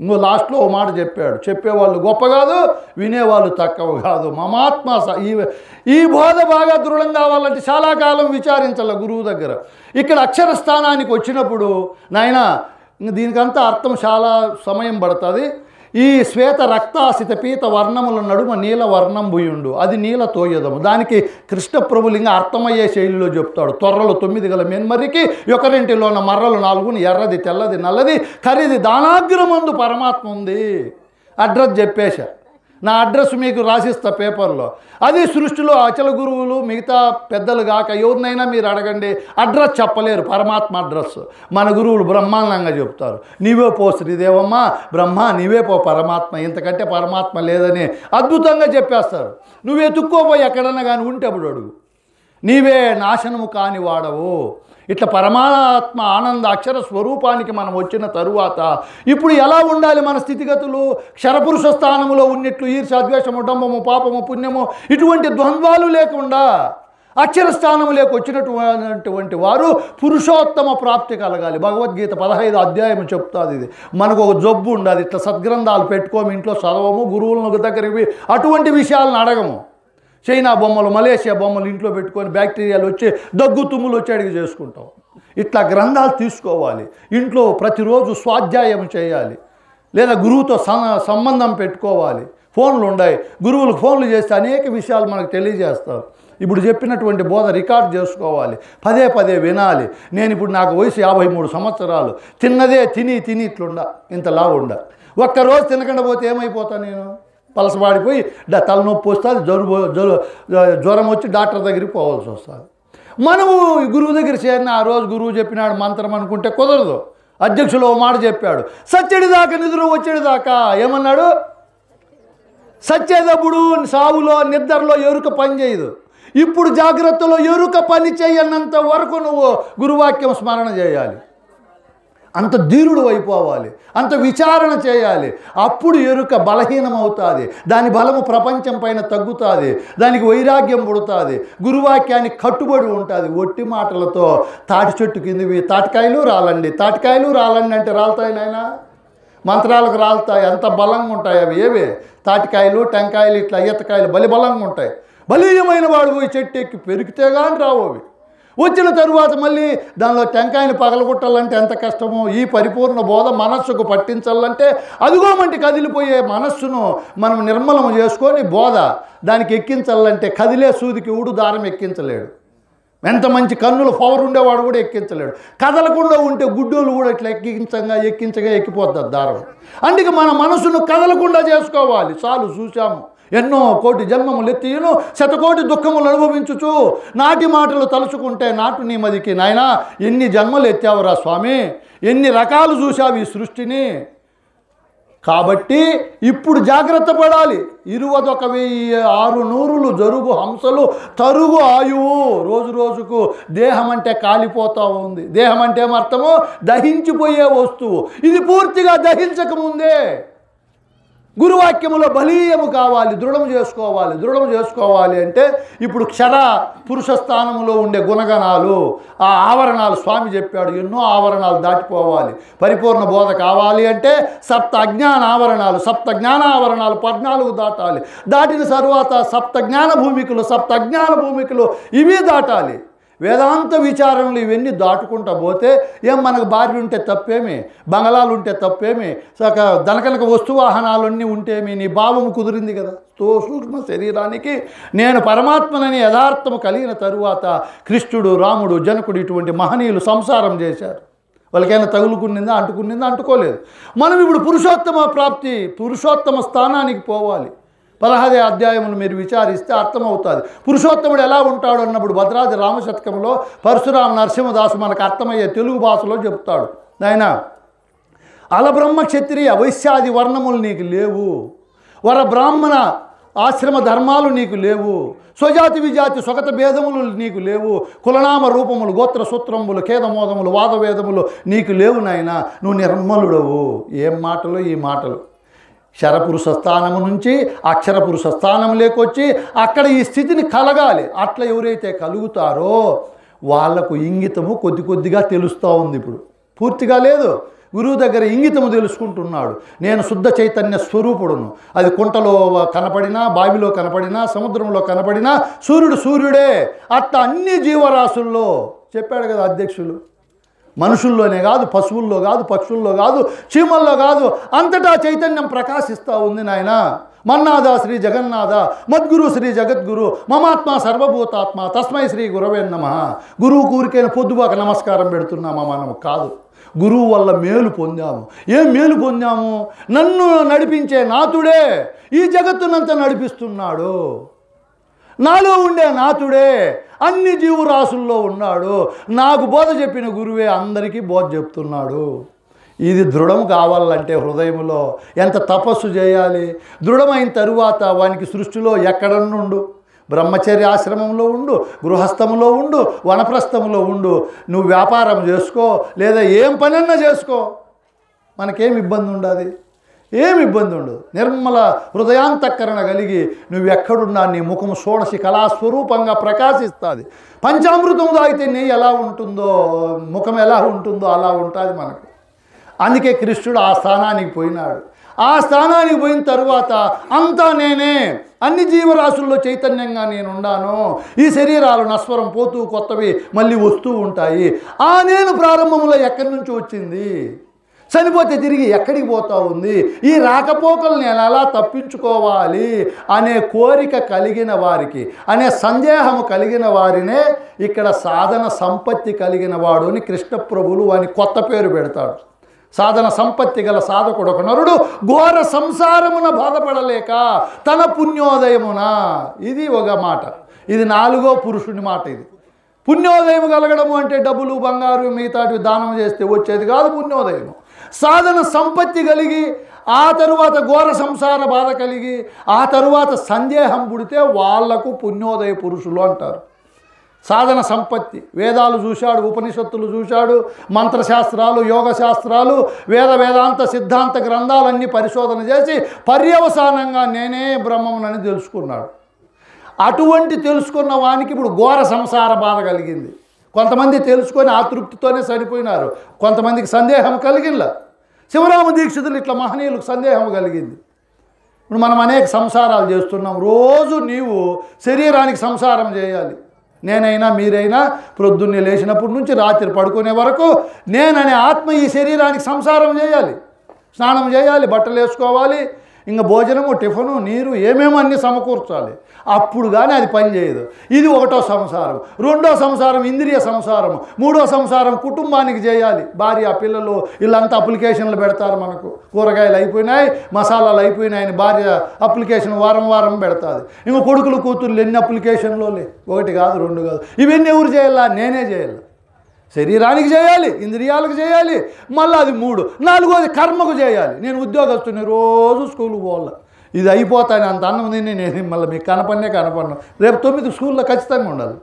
ఇంకో లాస్ట్లో ఓ మాట చెప్పాడు, చెప్పేవాళ్ళు గొప్ప కాదు, వినేవాళ్ళు తక్కువ కాదు. మమాత్మ ఈ బోధ బాగా దృఢం కావాలంటే చాలా కాలం విచారించాలి గురువు దగ్గర. ఇక్కడ అక్షర స్థానానికి వచ్చినప్పుడు నాయన దీనికంతా అర్థం చాలా సమయం పడుతుంది. ఈ శ్వేత రక్తాసిత పీత వర్ణముల నడుమ నీల వర్ణంబుయుండు, అది నీల తోయదము. దానికి కృష్ణప్రభులింగ అర్థమయ్యే శైలిలో చెప్తాడు. తొర్రలు 9 గల మెన్మరికి, ఒకరింటిలోన మర్రలు 4, ఎర్రది తెల్లది నల్లది ఖరీది దానాగ్రమందు పరమాత్మ ఉంది. అడ్రస్ చెప్పేశా. నా అడ్రస్ మీకు రాసిస్తా పేపర్లో. అది సృష్టిలో అచల గురువులు మిగతా పెద్దలు కాక ఎవరినైనా మీరు అడగండి, అడ్రస్ చెప్పలేరు. పరమాత్మ అడ్రస్ మన గురువులు బ్రహ్మాండంగా చెప్తారు. నీవే పో శ్రీదేవమ్మ, బ్రహ్మ నీవే పో పరమాత్మ, ఇంతకంటే పరమాత్మ లేదని అద్భుతంగా చెప్పేస్తారు. నువ్వు ఎత్తుక్కోపోయి ఎక్కడన్నా కానీ ఉంటే అప్పుడు అడుగు. నీవే నాశనము కాని వాడవు. ఇట్లా పరమాత్మ ఆనంద అక్షర స్వరూపానికి మనం వచ్చిన తరువాత ఇప్పుడు ఎలా ఉండాలి మన స్థితిగతులు? క్షరపురుష స్థానములో ఉన్నట్లు ఈర్ష్యాద్వేషము, డంబము, పాపము, పుణ్యము ఇటువంటి ద్వంద్వాలు లేకుండా అక్షర స్థానములోకి వచ్చినటువంటి వారు పురుషోత్తమ ప్రాప్తి కలగాలి. భగవద్గీత 15వ అధ్యాయం చెప్తుంది. ఇది మనకు ఒక జబ్బు ఉండాలి. ఇట్లా సద్గ్రంథాలు పెట్టుకోము, ఇంట్లో చదవము, గురువుల దగ్గరికి అటువంటి విషయాలను అడగము. చైనా బొమ్మలు, మలేషియా బొమ్మలు ఇంట్లో పెట్టుకొని బ్యాక్టీరియాలు వచ్చి దగ్గు తుమ్ములు వచ్చి అడిగి చేసుకుంటాం. ఇట్లా గ్రంథాలు తీసుకోవాలి. ఇంట్లో ప్రతిరోజు స్వాధ్యాయం చేయాలి, లేదా గురువుతో సంబంధం పెట్టుకోవాలి. ఫోన్లు ఉన్నాయి, గురువులకు ఫోన్లు చేస్తే అనేక విషయాలు మనకు తెలియజేస్తారు. ఇప్పుడు చెప్పినటువంటి బోధ రికార్డ్ చేసుకోవాలి, పదే పదే వినాలి. నేను ఇప్పుడు నాకు వయసు 53 సంవత్సరాలు, తిన్నదే తిని ఇట్లుండా, ఇంతలా ఉండ. ఒక్కరోజు తినకుండా పోతే ఏమైపోతా నేను? పలసబాడిపోయి తలనొప్పి వస్తుంది, జ్వరం వచ్చి డాక్టర్ దగ్గరికి పోవాల్సి వస్తుంది. మనము గురువు దగ్గర చేరిన ఆ రోజు గురువు చెప్పినాడు మంత్రం అనుకుంటే కుదరదు. అధ్యక్షులు ఓ మాట చెప్పాడు, సచ్చెడిదాకా నిద్ర వచ్చేదాకా. ఏమన్నాడు? సచ్చేటప్పుడు సావులో నిద్రలో ఎరుక పని చేయదు. ఇప్పుడు జాగ్రత్తలో ఎరుక పని చేయనంత వరకు నువ్వు గురువాక్యం స్మరణ చేయాలి. అంత ధీరుడు అయిపోవాలి, అంత విచారణ చేయాలి. అప్పుడు ఎరుక బలహీనమవుతుంది, దాని బలము ప్రపంచం పైన తగ్గుతుంది, దానికి వైరాగ్యం పుడుతుంది, గురువాక్యానికి కట్టుబడి ఉంటుంది. ఒట్టి మాటలతో తాటి చెట్టు కిందివి తాటికాయలు రాలండి అంటే రాలుతాయి నాయన? మంత్రాలకు రాలుతాయి, అంత బలంగా ఉంటాయి అవి. ఏవే? తాటికాయలు, టెంకాయలు, ఇట్లా ఈతకాయలు బలంగా ఉంటాయి. బలీయమైన వాడు పోయి చెట్టు ఎక్కి పెరిగితే కానీ రావు అవి. వచ్చిన తరువాత మళ్ళీ దానిలో టెంకాయని పగలగొట్టాలంటే ఎంత కష్టమో. ఈ పరిపూర్ణ బోధ మనస్సుకు పట్టించాలంటే అదిగోమంటి కదిలిపోయే మనస్సును మనం నిర్మలం చేసుకొని బోధ దానికి ఎక్కించాలంటే కదిలే సూదికి ఊడు దారం ఎక్కించలేడు. ఎంత మంచి కన్నుల పవర్ ఉండేవాడు కూడా ఎక్కించలేడు. కదలకుండా ఉంటే గుడ్డోలు కూడా ఇట్లా ఎక్కించగా ఎక్కిపోతుంది దారం. అందుకే మన మనసును కదలకుండా చేసుకోవాలి. చాలు, చూశాము ఎన్నో కోటి జన్మములు ఎత్తియును శతకోటి దుఃఖములు అనుభవించుచు నాటి మాటలు తలుచుకుంటే నాటు నీ మదికి. నాయనా, ఎన్ని జన్మలు ఎత్తావురా స్వామి, ఎన్ని రకాలు చూశావు ఈ సృష్టిని. కాబట్టి ఇప్పుడు జాగ్రత్త పడాలి. 21,600 జరుగు హంసలు తరుగు ఆయువు. రోజు రోజుకు దేహం అంటే కాలిపోతూ ఉంది. దేహం అంటే ఏమర్థమో? దహించిపోయే వస్తువు. ఇది పూర్తిగా దహించకముందే గురువాక్యములో బలీయము కావాలి, దృఢం చేసుకోవాలి. దృఢం చేసుకోవాలి అంటే ఇప్పుడు క్షర పురుష స్థానంలో ఉండే గుణగణాలు, ఆ ఆవరణాలు స్వామి చెప్పాడు, ఎన్నో ఆవరణాలు దాటిపోవాలి. పరిపూర్ణ బోధ కావాలి అంటే సప్త అజ్ఞాన ఆవరణాలు, సప్త జ్ఞాన ఆవరణాలు 14 దాటాలి. దాటిన తరువాత సప్త జ్ఞాన భూమికలు, సప్త అజ్ఞాన భూమికలు ఇవి దాటాలి. వేదాంత విచారణలు ఇవన్నీ దాటుకుంటా పోతే ఏం మనకు భార్య ఉంటే తప్పేమి, బంగళాలు ఉంటే తప్పేమి, దనకనక వస్తువాహనాలన్నీ ఉంటేమి, నీ భావము కుదిరింది కదా. సూక్ష్మ శరీరానికి నేను పరమాత్మనని యథార్థము కలిగిన తరువాత కృష్ణుడు, రాముడు, జనకుడు ఇటువంటి మహనీయులు సంసారం చేశారు. వాళ్ళకైనా తగులుకునిందా, అంటుకోలేదు. మనం ఇప్పుడు పురుషోత్తమ ప్రాప్తి, పురుషోత్తమ స్థానానికి పోవాలి. 16వ అధ్యాయమును మీరు విచారిస్తే అర్థమవుతుంది పురుషోత్తముడు ఎలా ఉంటాడు అన్నప్పుడు. భద్రాద్రి రామశతకంలో పరశురామ నరసింహదాసు మనకు అర్థమయ్యే తెలుగు భాషలో చెప్తాడు. నాయన, అలబ్రహ్మ క్షత్రియ వైశ్యాది వర్ణములు నీకు లేవు, వర బ్రాహ్మణ ఆశ్రమ ధర్మాలు నీకు లేవు, స్వజాతి విజాతి స్వగత భేదములు నీకు లేవు, కులనామ రూపములు గోత్ర సూత్రములు ఖేదమోదములు వాదవేదములు నీకు లేవు. నాయన, నువ్వు నిర్మలుడవు. ఏం మాటలు ఈ మాటలు! క్షరపురుష స్థానము నుంచి అక్షరపురుష స్థానం లేకొచ్చి అక్కడ ఈ స్థితిని కలగాలి. అట్లా ఎవరైతే కలుగుతారో వాళ్లకు ఇంగితము కొద్ది కొద్దిగా తెలుస్తూ ఉంది. ఇప్పుడు పూర్తిగా లేదు. గురువు దగ్గర ఇంగితము తెలుసుకుంటున్నాడు. నేను శుద్ధ చైతన్య స్వరూపుడును. అది కుంటలో కనపడినా, బావిలో కనపడినా, సముద్రంలో కనపడినా సూర్యుడే. అట్లా అన్ని జీవరాశుల్లో చెప్పాడు కదా అధ్యక్షులు. మనుషుల్లోనే కాదు, పశువుల్లో కాదు, పక్షుల్లో కాదు, చీమల్లో కాదు, అంతటా చైతన్యం ప్రకాశిస్తూ ఉంది. నాయన, మన్నాథ శ్రీ జగన్నాథ మద్గురు శ్రీ జగద్గురు మమాత్మ సర్వభూతాత్మ తస్మై శ్రీ గురవే నమః. గురువు కూరికైన పొద్దుబాక నమస్కారం పెడుతున్నామా మనం? కాదు. గురువు వల్ల మేలు పొందాము. ఏం మేలు పొందాము? నన్ను నడిపించే నాథుడే ఈ జగత్తునంతా నడిపిస్తున్నాడు. నాలో ఉండే నాథుడే అన్ని జీవరాశుల్లో ఉన్నాడు. నాకు బోధ చెప్పిన గురువే అందరికీ బోధ చెప్తున్నాడు. ఇది దృఢం కావాలంటే హృదయంలో ఎంత తపస్సు చేయాలి. దృఢమైన తరువాత వానికి సృష్టిలో ఎక్కడన్నుండు, బ్రహ్మచర్య ఆశ్రమంలో ఉండు, గృహస్థంలో ఉండు, వనప్రస్థంలో ఉండు, నువ్వు వ్యాపారం చేసుకో, లేదా ఏం పనన్నా చేసుకో, మనకేం ఇబ్బంది ఉండదు, ఏమి ఇబ్బంది ఉండదు. నిర్మల హృదయాంతఃకరణ కలిగి నువ్వెక్కడున్నా నీ ముఖం షోడశి కళాస్వరూపంగా ప్రకాశిస్తుంది. పంచామృతం తాగితే నెయ్యి ఎలా ఉంటుందో, ముఖం ఎలా ఉంటుందో అలా ఉంటుంది మనకు. అందుకే కృష్ణుడు ఆ స్థానానికి పోయినాడు. ఆ స్థానానికి పోయిన తరువాత అంతా నేనే, అన్ని జీవరాశుల్లో చైతన్యంగా నేనున్నాను. ఈ శరీరాలు నశ్వరం పోతూ కొత్తవి మళ్ళీ వస్తూ ఉంటాయి. ఆ నేను ప్రారంభంలో ఎక్కడి నుంచి వచ్చింది? చనిపోతే తిరిగి ఎక్కడికి పోతా ఉంది, ఈ రాకపోకల్ని ఎలా తప్పించుకోవాలి అనే కోరిక కలిగిన వారికి, అనే సందేహము కలిగిన వారినే ఇక్కడ సాధన సంపత్తి కలిగిన వాడు అని కృష్ణప్రభులు వాని కొత్త పేరు పెడతాడు. సాధన సంపత్తి గల సాధకుడు ఒక నరుడు ఘోర సంసారమున బాధపడలేక తన పుణ్యోదయమున, ఇది ఒక మాట, ఇది 4వ పురుషుని మాట. ఇది పుణ్యోదయం కలగడము అంటే డబ్బులు బంగారు మిగతాటివి దానం చేస్తే వచ్చేది కాదు పుణ్యోదయము. సాధన సంపత్తి కలిగి ఆ తరువాత ఘోర సంసార బాధ కలిగి ఆ తరువాత సందేహం పుడితే వాళ్లకు పుణ్యోదయ పురుషులు అంటారు. సాధన సంపత్తి, వేదాలు చూశాడు, ఉపనిషత్తులు చూశాడు, మంత్రశాస్త్రాలు, యోగశాస్త్రాలు, వేదాంత సిద్ధాంత గ్రంథాలన్నీ పరిశోధన చేసి పర్యవసానంగా నేనే బ్రహ్మమునని తెలుసుకున్నాడు. అటువంటి తెలుసుకున్న వానికి ఇప్పుడు ఘోర సంసార బాధ కలిగింది. కొంతమంది తెలుసుకొని ఆ తృప్తితోనే సరిపోయినారు, కొంతమందికి సందేహం కలిగినలా. శివరామ దీక్షితులు ఇట్లా మహనీయులకు సందేహం కలిగింది. ఇప్పుడు మనం అనేక సంసారాలు చేస్తున్నాం. రోజు నీవు శరీరానికి సంసారం చేయాలి. నేనైనా మీరైనా ప్రొద్దున్నే లేచినప్పటి నుంచి రాత్రి పడుకునే వరకు నేననే ఆత్మ ఈ శరీరానికి సంసారం చేయాలి. స్నానం చేయాలి, బట్టలు వేసుకోవాలి, ఇంకా భోజనము, టిఫను, నీరు ఏమేమో అన్నీ సమకూర్చాలి. అప్పుడు కానీ అది పని చేయదు. ఇది 1వ సంసారం. 2వ సంసారం ఇంద్రియ సంసారం. 3వ సంసారం కుటుంబానికి చేయాలి. భార్య, పిల్లలు వీళ్ళంతా అప్లికేషన్లు పెడతారు. మనకు కూరగాయలు అయిపోయినాయి, మసాలాలు అయిపోయినాయని భార్య అప్లికేషన్ వారం పెడతాది. ఇంకా కొడుకులు కూతుర్లు ఎన్ని అప్లికేషన్లు, 1 కాదు 2 కాదు. ఇవన్నీ ఎవరు చేయాలా? నేనే చేయాలి. శరీరానికి చేయాలి, ఇంద్రియాలకు చేయాలి, మళ్ళీ అది 3. 4వది కర్మకు చేయాలి. నేను ఉద్యోగస్తుని, రోజు స్కూల్కి పోవాలి. ఇది అయిపోతాను అంత అన్నం తిని నేను మళ్ళీ మీకు కనపడను. రేపు 9 స్కూల్లో ఖచ్చితంగా ఉండాలి.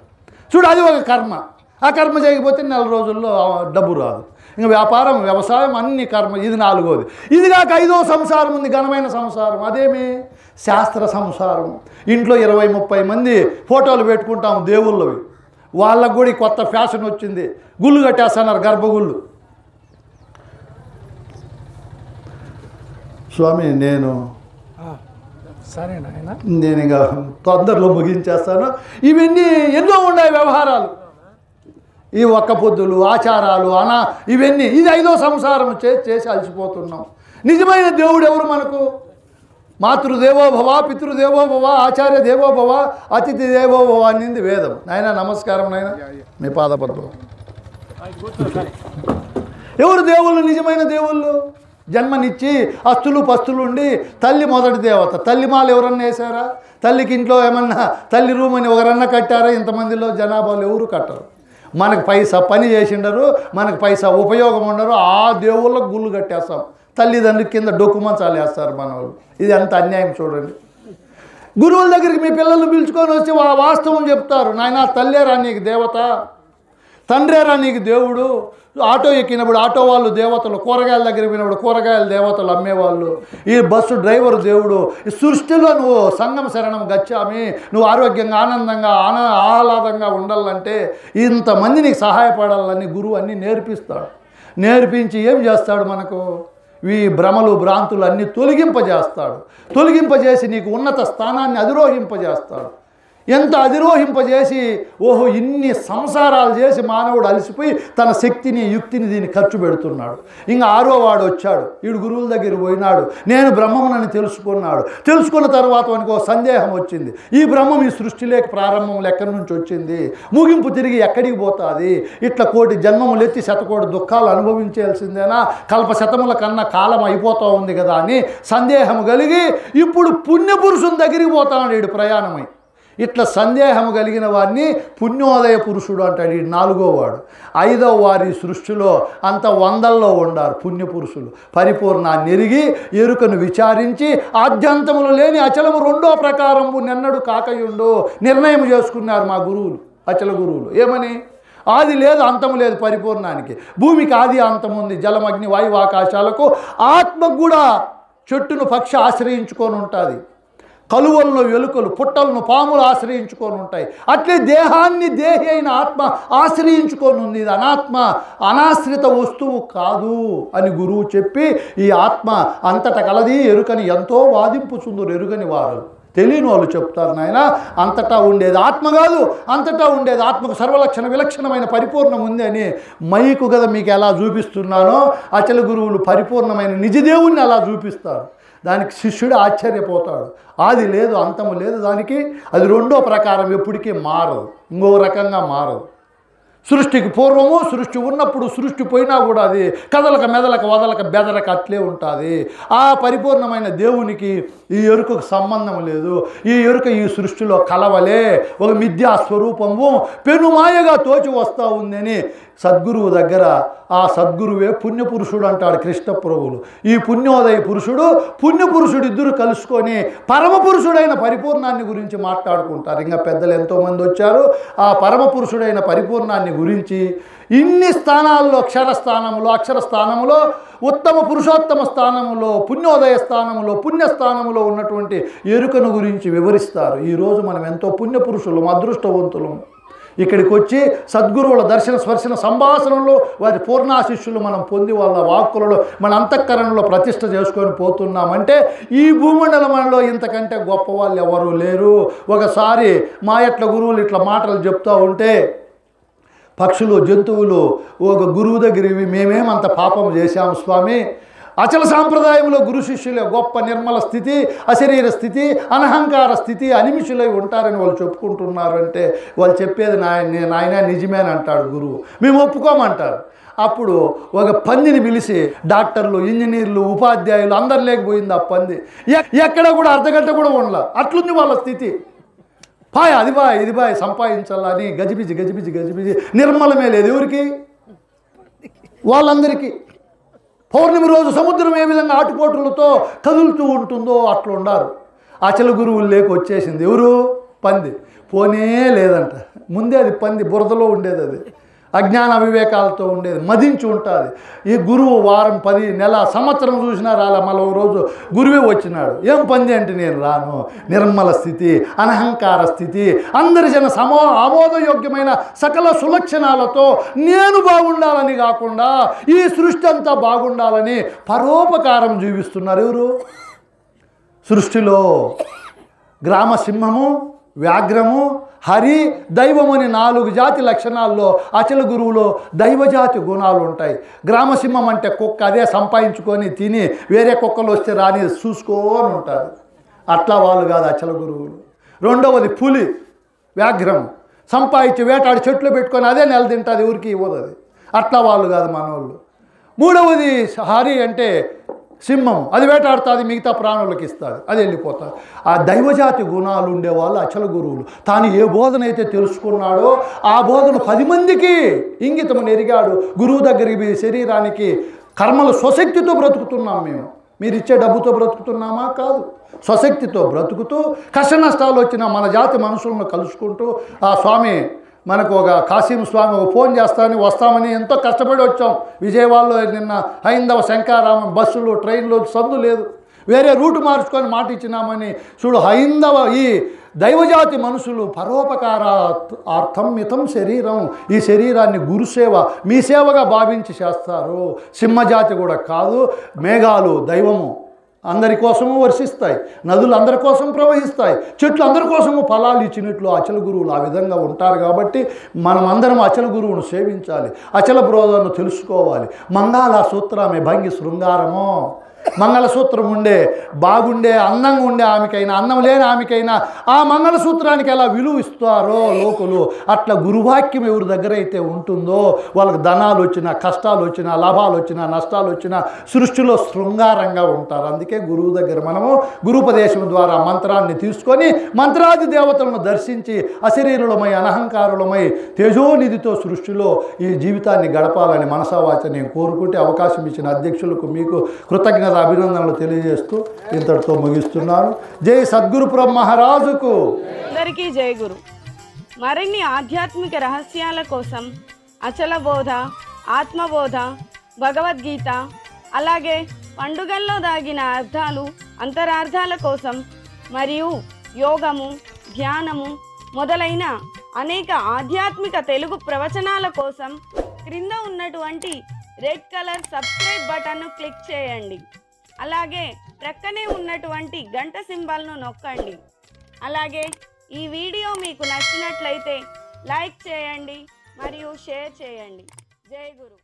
చూడు, అది ఒక కర్మ. ఆ కర్మ చేయకపోతే 4 రోజుల్లో డబ్బు రాదు. ఇంకా వ్యాపారం, వ్యవసాయం అన్ని కర్మ. ఇది 4వది. ఇది కాక 5వ సంసారం ఉంది, ఘనమైన సంసారం. అదేమి? శాస్త్ర సంసారం. ఇంట్లో 20-30 మంది ఫోటోలు పెట్టుకుంటాము దేవుళ్ళవి. వాళ్ళకు కూడా కొత్త ఫ్యాషన్ వచ్చింది, గుళ్ళు కట్టేస్తున్నారు, గర్భగుళ్ళు. స్వామి నేను ఇంకా తొందరలో ముగించేస్తాను. ఇవన్నీ ఎన్నో ఉన్నాయి వ్యవహారాలు. ఈ ఒక్క పొద్దులు, ఆచారాలు, ఇవన్నీ ఇది 5వ సంసారం చేసి అలసిపోతున్నాం. నిజమైన దేవుడు ఎవరు మనకు? మాతృదేవోభవ, పితృదేవోభవ, ఆచార్య దేవోభవ, అతిథి దేవోభవ అనింది వేదం. నాయన నమస్కారం, నాయన మీ పాదపద్మం. ఎవరు దేవుళ్ళు? నిజమైన దేవుళ్ళు జన్మనిచ్చి అస్తులు పస్తులు ఉండి తల్లి మొదటి దేవత. తల్లి మాలు ఎవరన్నా వేసారా? తల్లికి ఇంట్లో ఏమన్నా తల్లి రూమ్ అని ఎవరన్నా కట్టారా? ఇంతమందిలో జనాభాలు ఎవరు కట్టరు. మనకు పైసా పని చేసిండరు, మనకు పైసా ఉపయోగం ఉండరు. ఆ దేవుళ్ళకు గుళ్ళు కట్టేస్తాం. తల్లిదండ్రుల కింద డొక్కుమంచాలు వేస్తారు మన వాళ్ళు. ఇది అంత అన్యాయం చూడండి. గురువుల దగ్గరికి మీ పిల్లలు పిలుచుకొని వచ్చి వాస్తవం చెప్తారు. నాయన తల్లేరా నీకు దేవత, తండ్రేరా నీకు దేవుడు. ఆటో ఎక్కినప్పుడు ఆటో వాళ్ళు దేవతలు, కూరగాయల దగ్గర పోయినప్పుడు కూరగాయల దేవతలు అమ్మేవాళ్ళు, ఈ బస్సు డ్రైవరు దేవుడు. ఈ సృష్టిలో నువ్వు సంగమ శరణం గచ్చామి, నువ్వు ఆరోగ్యంగా ఆనందంగా ఆహ్లాదంగా ఉండాలంటే ఇంతమంది నీకు సహాయపడాలని గురువు అన్నీ నేర్పిస్తాడు. నేర్పించి ఏం చేస్తాడు? మనకు ఈ భ్రమలు భ్రాంతులు అన్నీ తొలగింపజేస్తాడు. తొలగింపజేసి నీకు ఉన్నత స్థానాన్ని అధిరోహింపజేస్తాడు. ఎంత అధిరోహింపజేసి ఓహో ఇన్ని సంసారాలు చేసి మానవుడు అలసిపోయి తన శక్తిని యుక్తిని దీన్ని ఖర్చు పెడుతున్నాడు. ఇంకా 6వ వాడు వచ్చాడు. వీడు గురువుల దగ్గర పోయినాడు, నేను బ్రహ్మమునని తెలుసుకున్నాడు. తెలుసుకున్న తర్వాత వానికి ఒక సందేహం వచ్చింది. ఈ బ్రహ్మం ఈ సృష్టిలోకి ప్రారంభంలో ఎక్కడి నుంచి వచ్చింది, ముగింపు తిరిగి ఎక్కడికి పోతుంది, ఇట్లా 1,000,000 జన్మములు ఎత్తి 1,000,000 దుఃఖాలు అనుభవించాల్సిందేనా, కల్పశతముల కన్నా కాలం అయిపోతూ ఉంది కదా అని సందేహం కలిగి ఇప్పుడు పుణ్యపురుషుని దగ్గరికి పోతాడు. వీడు ప్రయాణమై ఇట్లా సందేహం కలిగిన వారిని పుణ్యోదయ పురుషుడు అంటాడు. ఈ 4వ వాడు. 5వ వారి సృష్టిలో అంత 100ల్లో ఉండారు పుణ్యపురుషులు. పరిపూర్ణాన్ని ఎరిగి ఎరుకను విచారించి ఆద్యంతములు లేని అచలము 2వ ప్రకారము నెన్నడు కాకయుండు నిర్ణయం చేసుకున్నారు మా గురువులు, అచల గురువులు. ఏమని? ఆది లేదు, అంతము లేదు పరిపూర్ణానికి. భూమికి ఆది అంతం ఉంది, జలం, అగ్ని, వాయువు, ఆకాశాలకు. ఆత్మకు కూడా చెట్టును పక్షి ఆశ్రయించుకొని ఉంటుంది, కలువలను ఎలుకలు, పుట్టలను పాములు ఆశ్రయించుకొని ఉంటాయి. అట్లే దేహాన్ని దేహి అయిన ఆత్మ ఆశ్రయించుకొని ఉంది. ఇది అనాత్మ, అనాశ్రిత వస్తువు కాదు అని గురువు చెప్పి ఈ ఆత్మ అంతట కలది ఎరుకని ఎంతో వాదింపుచుందురు ఎరుగని వారు. తెలియని వాళ్ళు చెప్తారు నాయన, అంతటా ఉండేది ఆత్మ కాదు, అంతటా ఉండేది ఆత్మకు సర్వలక్షణ విలక్షణమైన పరిపూర్ణం ఉంది అని మైకు కదా మీకు ఎలా చూపిస్తున్నానో అచల గురువులు పరిపూర్ణమైన నిజదేవుణ్ణి అలా చూపిస్తారు. దానికి శిష్యుడు ఆశ్చర్యపోతాడు. ఆది లేదు, అంతము లేదు దానికి, అది రెండో ప్రకారం ఎప్పటికీ మారదు, ఇంకో రకంగా మారదు. సృష్టికి పూర్వము, సృష్టి ఉన్నప్పుడు, సృష్టి పోయినా కూడా అది కదలక మెదలక వదలక బెదరక అట్లే ఉంటుంది. ఆ పరిపూర్ణమైన దేవునికి ఈ ఎరుకకు సంబంధం లేదు. ఈ ఎరుక ఈ సృష్టిలో కలవలే, ఒక మిథ్యా స్వరూపము పెనుమాయగా తోచి వస్తూ ఉందని సద్గురువు దగ్గర, ఆ సద్గురువే పుణ్యపురుషుడు అంటాడు కృష్ణప్రభువులు. ఈ పుణ్యోదయ పురుషుడు పుణ్యపురుషుడు ఇద్దరు కలుసుకొని పరమపురుషుడైన పరిపూర్ణాన్ని గురించి మాట్లాడుకుంటారు. ఇంకా పెద్దలు ఎంతోమంది వచ్చారు. ఆ పరమపురుషుడైన పరిపూర్ణాన్ని గురించి ఇన్ని స్థానాల్లో, అక్షర స్థానంలో ఉత్తమ పురుషోత్తమ స్థానంలో, పుణ్యోదయ స్థానంలో, పుణ్యస్థానంలో ఉన్నటువంటి ఎరుకను గురించి వివరిస్తారు. ఈరోజు మనం ఎంతో పుణ్యపురుషులం, అదృష్టవంతులం. ఇక్కడికి వచ్చి సద్గురువుల దర్శన స్పర్శన సంభాషణలో వారి పూర్ణాశిష్యులు మనం పొంది వాళ్ళ వాక్కులలో మన అంతఃకరణలో ప్రతిష్ఠ చేసుకొని పోతున్నామంటే ఈ భూమండలంలో ఇంతకంటే గొప్ప వాళ్ళు ఎవరు లేరు. ఒకసారి మా ఎట్ల గురువులు ఇట్లా మాటలు చెప్తూ ఉంటే, పక్షులు జంతువులు ఒక గురువు దగ్గర మేమేమంత పాపం చేశాము స్వామి, అచల సాంప్రదాయంలో గురు శిష్యులే గొప్ప నిర్మల స్థితి, అశరీర స్థితి, అనహంకార స్థితి, అనిమిషులై ఉంటారని వాళ్ళు చెప్పుకుంటున్నారు. అంటే వాళ్ళు చెప్పేది నాయన నిజమేని అంటాడు గురువు, మేము ఒప్పుకోమంటారు. అప్పుడు ఒక పందిని పిలిచి డాక్టర్లు, ఇంజనీర్లు, ఉపాధ్యాయులు అందరు లేకపోయింది. ఆ పంది ఎక్కడ కూడా అర్ధగంట కూడా ఉండలా, అట్లుంది వాళ్ళ స్థితి. అది ఇది సంపాదించాలని గజిబిజి నిర్మలమే లేదు ఎవరికి, వాళ్ళందరికీ. పౌర్ణమి రోజు సముద్రం ఏ విధంగా ఆటుపోటులతో కదులుతూ ఉంటుందో అట్లా ఉండారు. అచల గురువులు లేక వచ్చేసింది ఎవరు, పంది. పోనే లేదంట. ముందే అది పంది బురదలో ఉండేది, అది అజ్ఞాన వివేకాలతో ఉండేది, మదించి ఉంటుంది. ఈ గురువు వారం 10 నెల సంవత్సరం చూసినా రాలే. మళ్ళీ ఒక రోజు గురువే వచ్చినాడు. ఏం పంది అంటే నేను రాను, నిర్మల స్థితి, అనహంకార స్థితి, అందరి జన ఆమోదయోగ్యమైన సకల సులక్షణాలతో నేను బాగుండాలని కాకుండా ఈ సృష్టి అంతా బాగుండాలని పరోపకారం జీవిస్తున్నారు. ఎవరు? సృష్టిలో గ్రామ సింహము, వ్యాఘ్రము, హరి, దైవం అని 4 జాతి లక్షణాల్లో అచల గురువులో దైవజాతి గుణాలు ఉంటాయి. గ్రామసింహం అంటే కుక్క, అదే సంపాదించుకొని తిని వేరే కుక్కలు వస్తే రాని చూసుకొని ఉంటారు. అట్లా వాళ్ళు కాదు అచల గురువులు. రెండవది పులి, వ్యాఘ్రం, సంపాదించి వేటాడి చెట్లు పెట్టుకొని అదే నెల తింటుంది, ఊరికి ఇవ్వదు అది. అట్లా వాళ్ళు కాదు మనోళ్ళు. మూడవది హరి అంటే సింహం, అది వేటాడుతుంది, మిగతా ప్రాణులకు ఇస్తుంది, అది వెళ్ళిపోతుంది. ఆ దైవజాతి గుణాలు ఉండేవాళ్ళు అచల గురువులు. తాను ఏ బోధన అయితే తెలుసుకున్నాడో ఆ బోధన 10 మందికి ఇంగితము నెరిగాడు. గురువు దగ్గరికి శరీరానికి కర్మలు స్వశక్తితో బ్రతుకుతున్నాం మేము. మీరు ఇచ్చే డబ్బుతో బ్రతుకుతున్నామా? కాదు. స్వశక్తితో బ్రతుకుతూ కష్ట నష్టాలు వచ్చిన మన జాతి మనుషులను కలుసుకుంటూ, ఆ స్వామి మనకు ఒక కాశీం స్వామి ఒక ఫోన్ చేస్తామని వస్తామని ఎంతో కష్టపడి వచ్చాం. విజయవాడలో నిన్న హైందవ శంకారామం బస్సులు, ట్రైన్లు, సందు లేదు, వేరే రూటు మార్చుకొని మాట ఇచ్చినామని చూడు. హైందవ ఈ దైవజాతి మనుషులు పరోపకారార్థం మితం శరీరం, ఈ శరీరాన్ని గురుసేవ, మీ సేవగా భావించి చేస్తారు. సింహజాతి కూడా కాదు. మేఘాలు దైవము అందరి కోసము వర్షిస్తాయి, నదులు అందరి కోసం ప్రవహిస్తాయి, చెట్లు అందరి కోసము ఫలాలు ఇచ్చినట్లు అచల గురువులు ఆ విధంగా ఉంటారు. కాబట్టి మనం అందరం అచల గురువును సేవించాలి, అచల బోధనను తెలుసుకోవాలి. మంగళ సూత్రమే భంగి శృంగారము. మంగళసూత్రం ఉండే బాగుండే అందంగా ఉండే ఆమెకైనా, అందం లేని ఆమెకైనా ఆ మంగళసూత్రానికి ఎలా విలువ ఇస్తారో లోకులు, అట్లా గురువాక్యం ఎవరి దగ్గర అయితే ఉంటుందో వాళ్ళకి ధనాలు వచ్చినా, కష్టాలు వచ్చినా, లాభాలు వచ్చినా, నష్టాలు వచ్చినా సృష్టిలో శృంగారంగా ఉంటారు. అందుకే గురువు దగ్గర మనము గురుపదేశం ద్వారా మంత్రాన్ని తీసుకొని మంత్రాది దేవతలను దర్శించి అశరీరులమై, అనహంకారులమై, తేజోనిధితో సృష్టిలో ఈ జీవితాన్ని గడపాలని మనసావాచ నేను కోరుకుంటే అవకాశం ఇచ్చిన అధ్యక్షులకు మీకు కృతజ్ఞత అభినందనలు తెలియజేస్తూ ఇంతటితో ముగిస్తున్నాను. జై సద్గురు మహారాజుకు. అందరికీ జై గురు. మరిన్ని ఆధ్యాత్మిక రహస్యాల కోసం అచల బోధ, ఆత్మబోధ, భగవద్గీత, అలాగే పండుగల్లో దాగిన అర్థాలు, అంతరార్థాల కోసం మరియు యోగము, ధ్యానము మొదలైన అనేక ఆధ్యాత్మిక తెలుగు ప్రవచనాల కోసం క్రింద ఉన్నటువంటి రెడ్ కలర్ సబ్స్క్రైబ్ బటన్ను క్లిక్ చేయండి. అలాగే ప్రక్కనే ఉన్నటువంటి గంట సింబల్ను నొక్కండి. అలాగే ఈ వీడియో మీకు నచ్చినట్లయితే లైక్ చేయండి మరియు షేర్ చేయండి. జై గురు.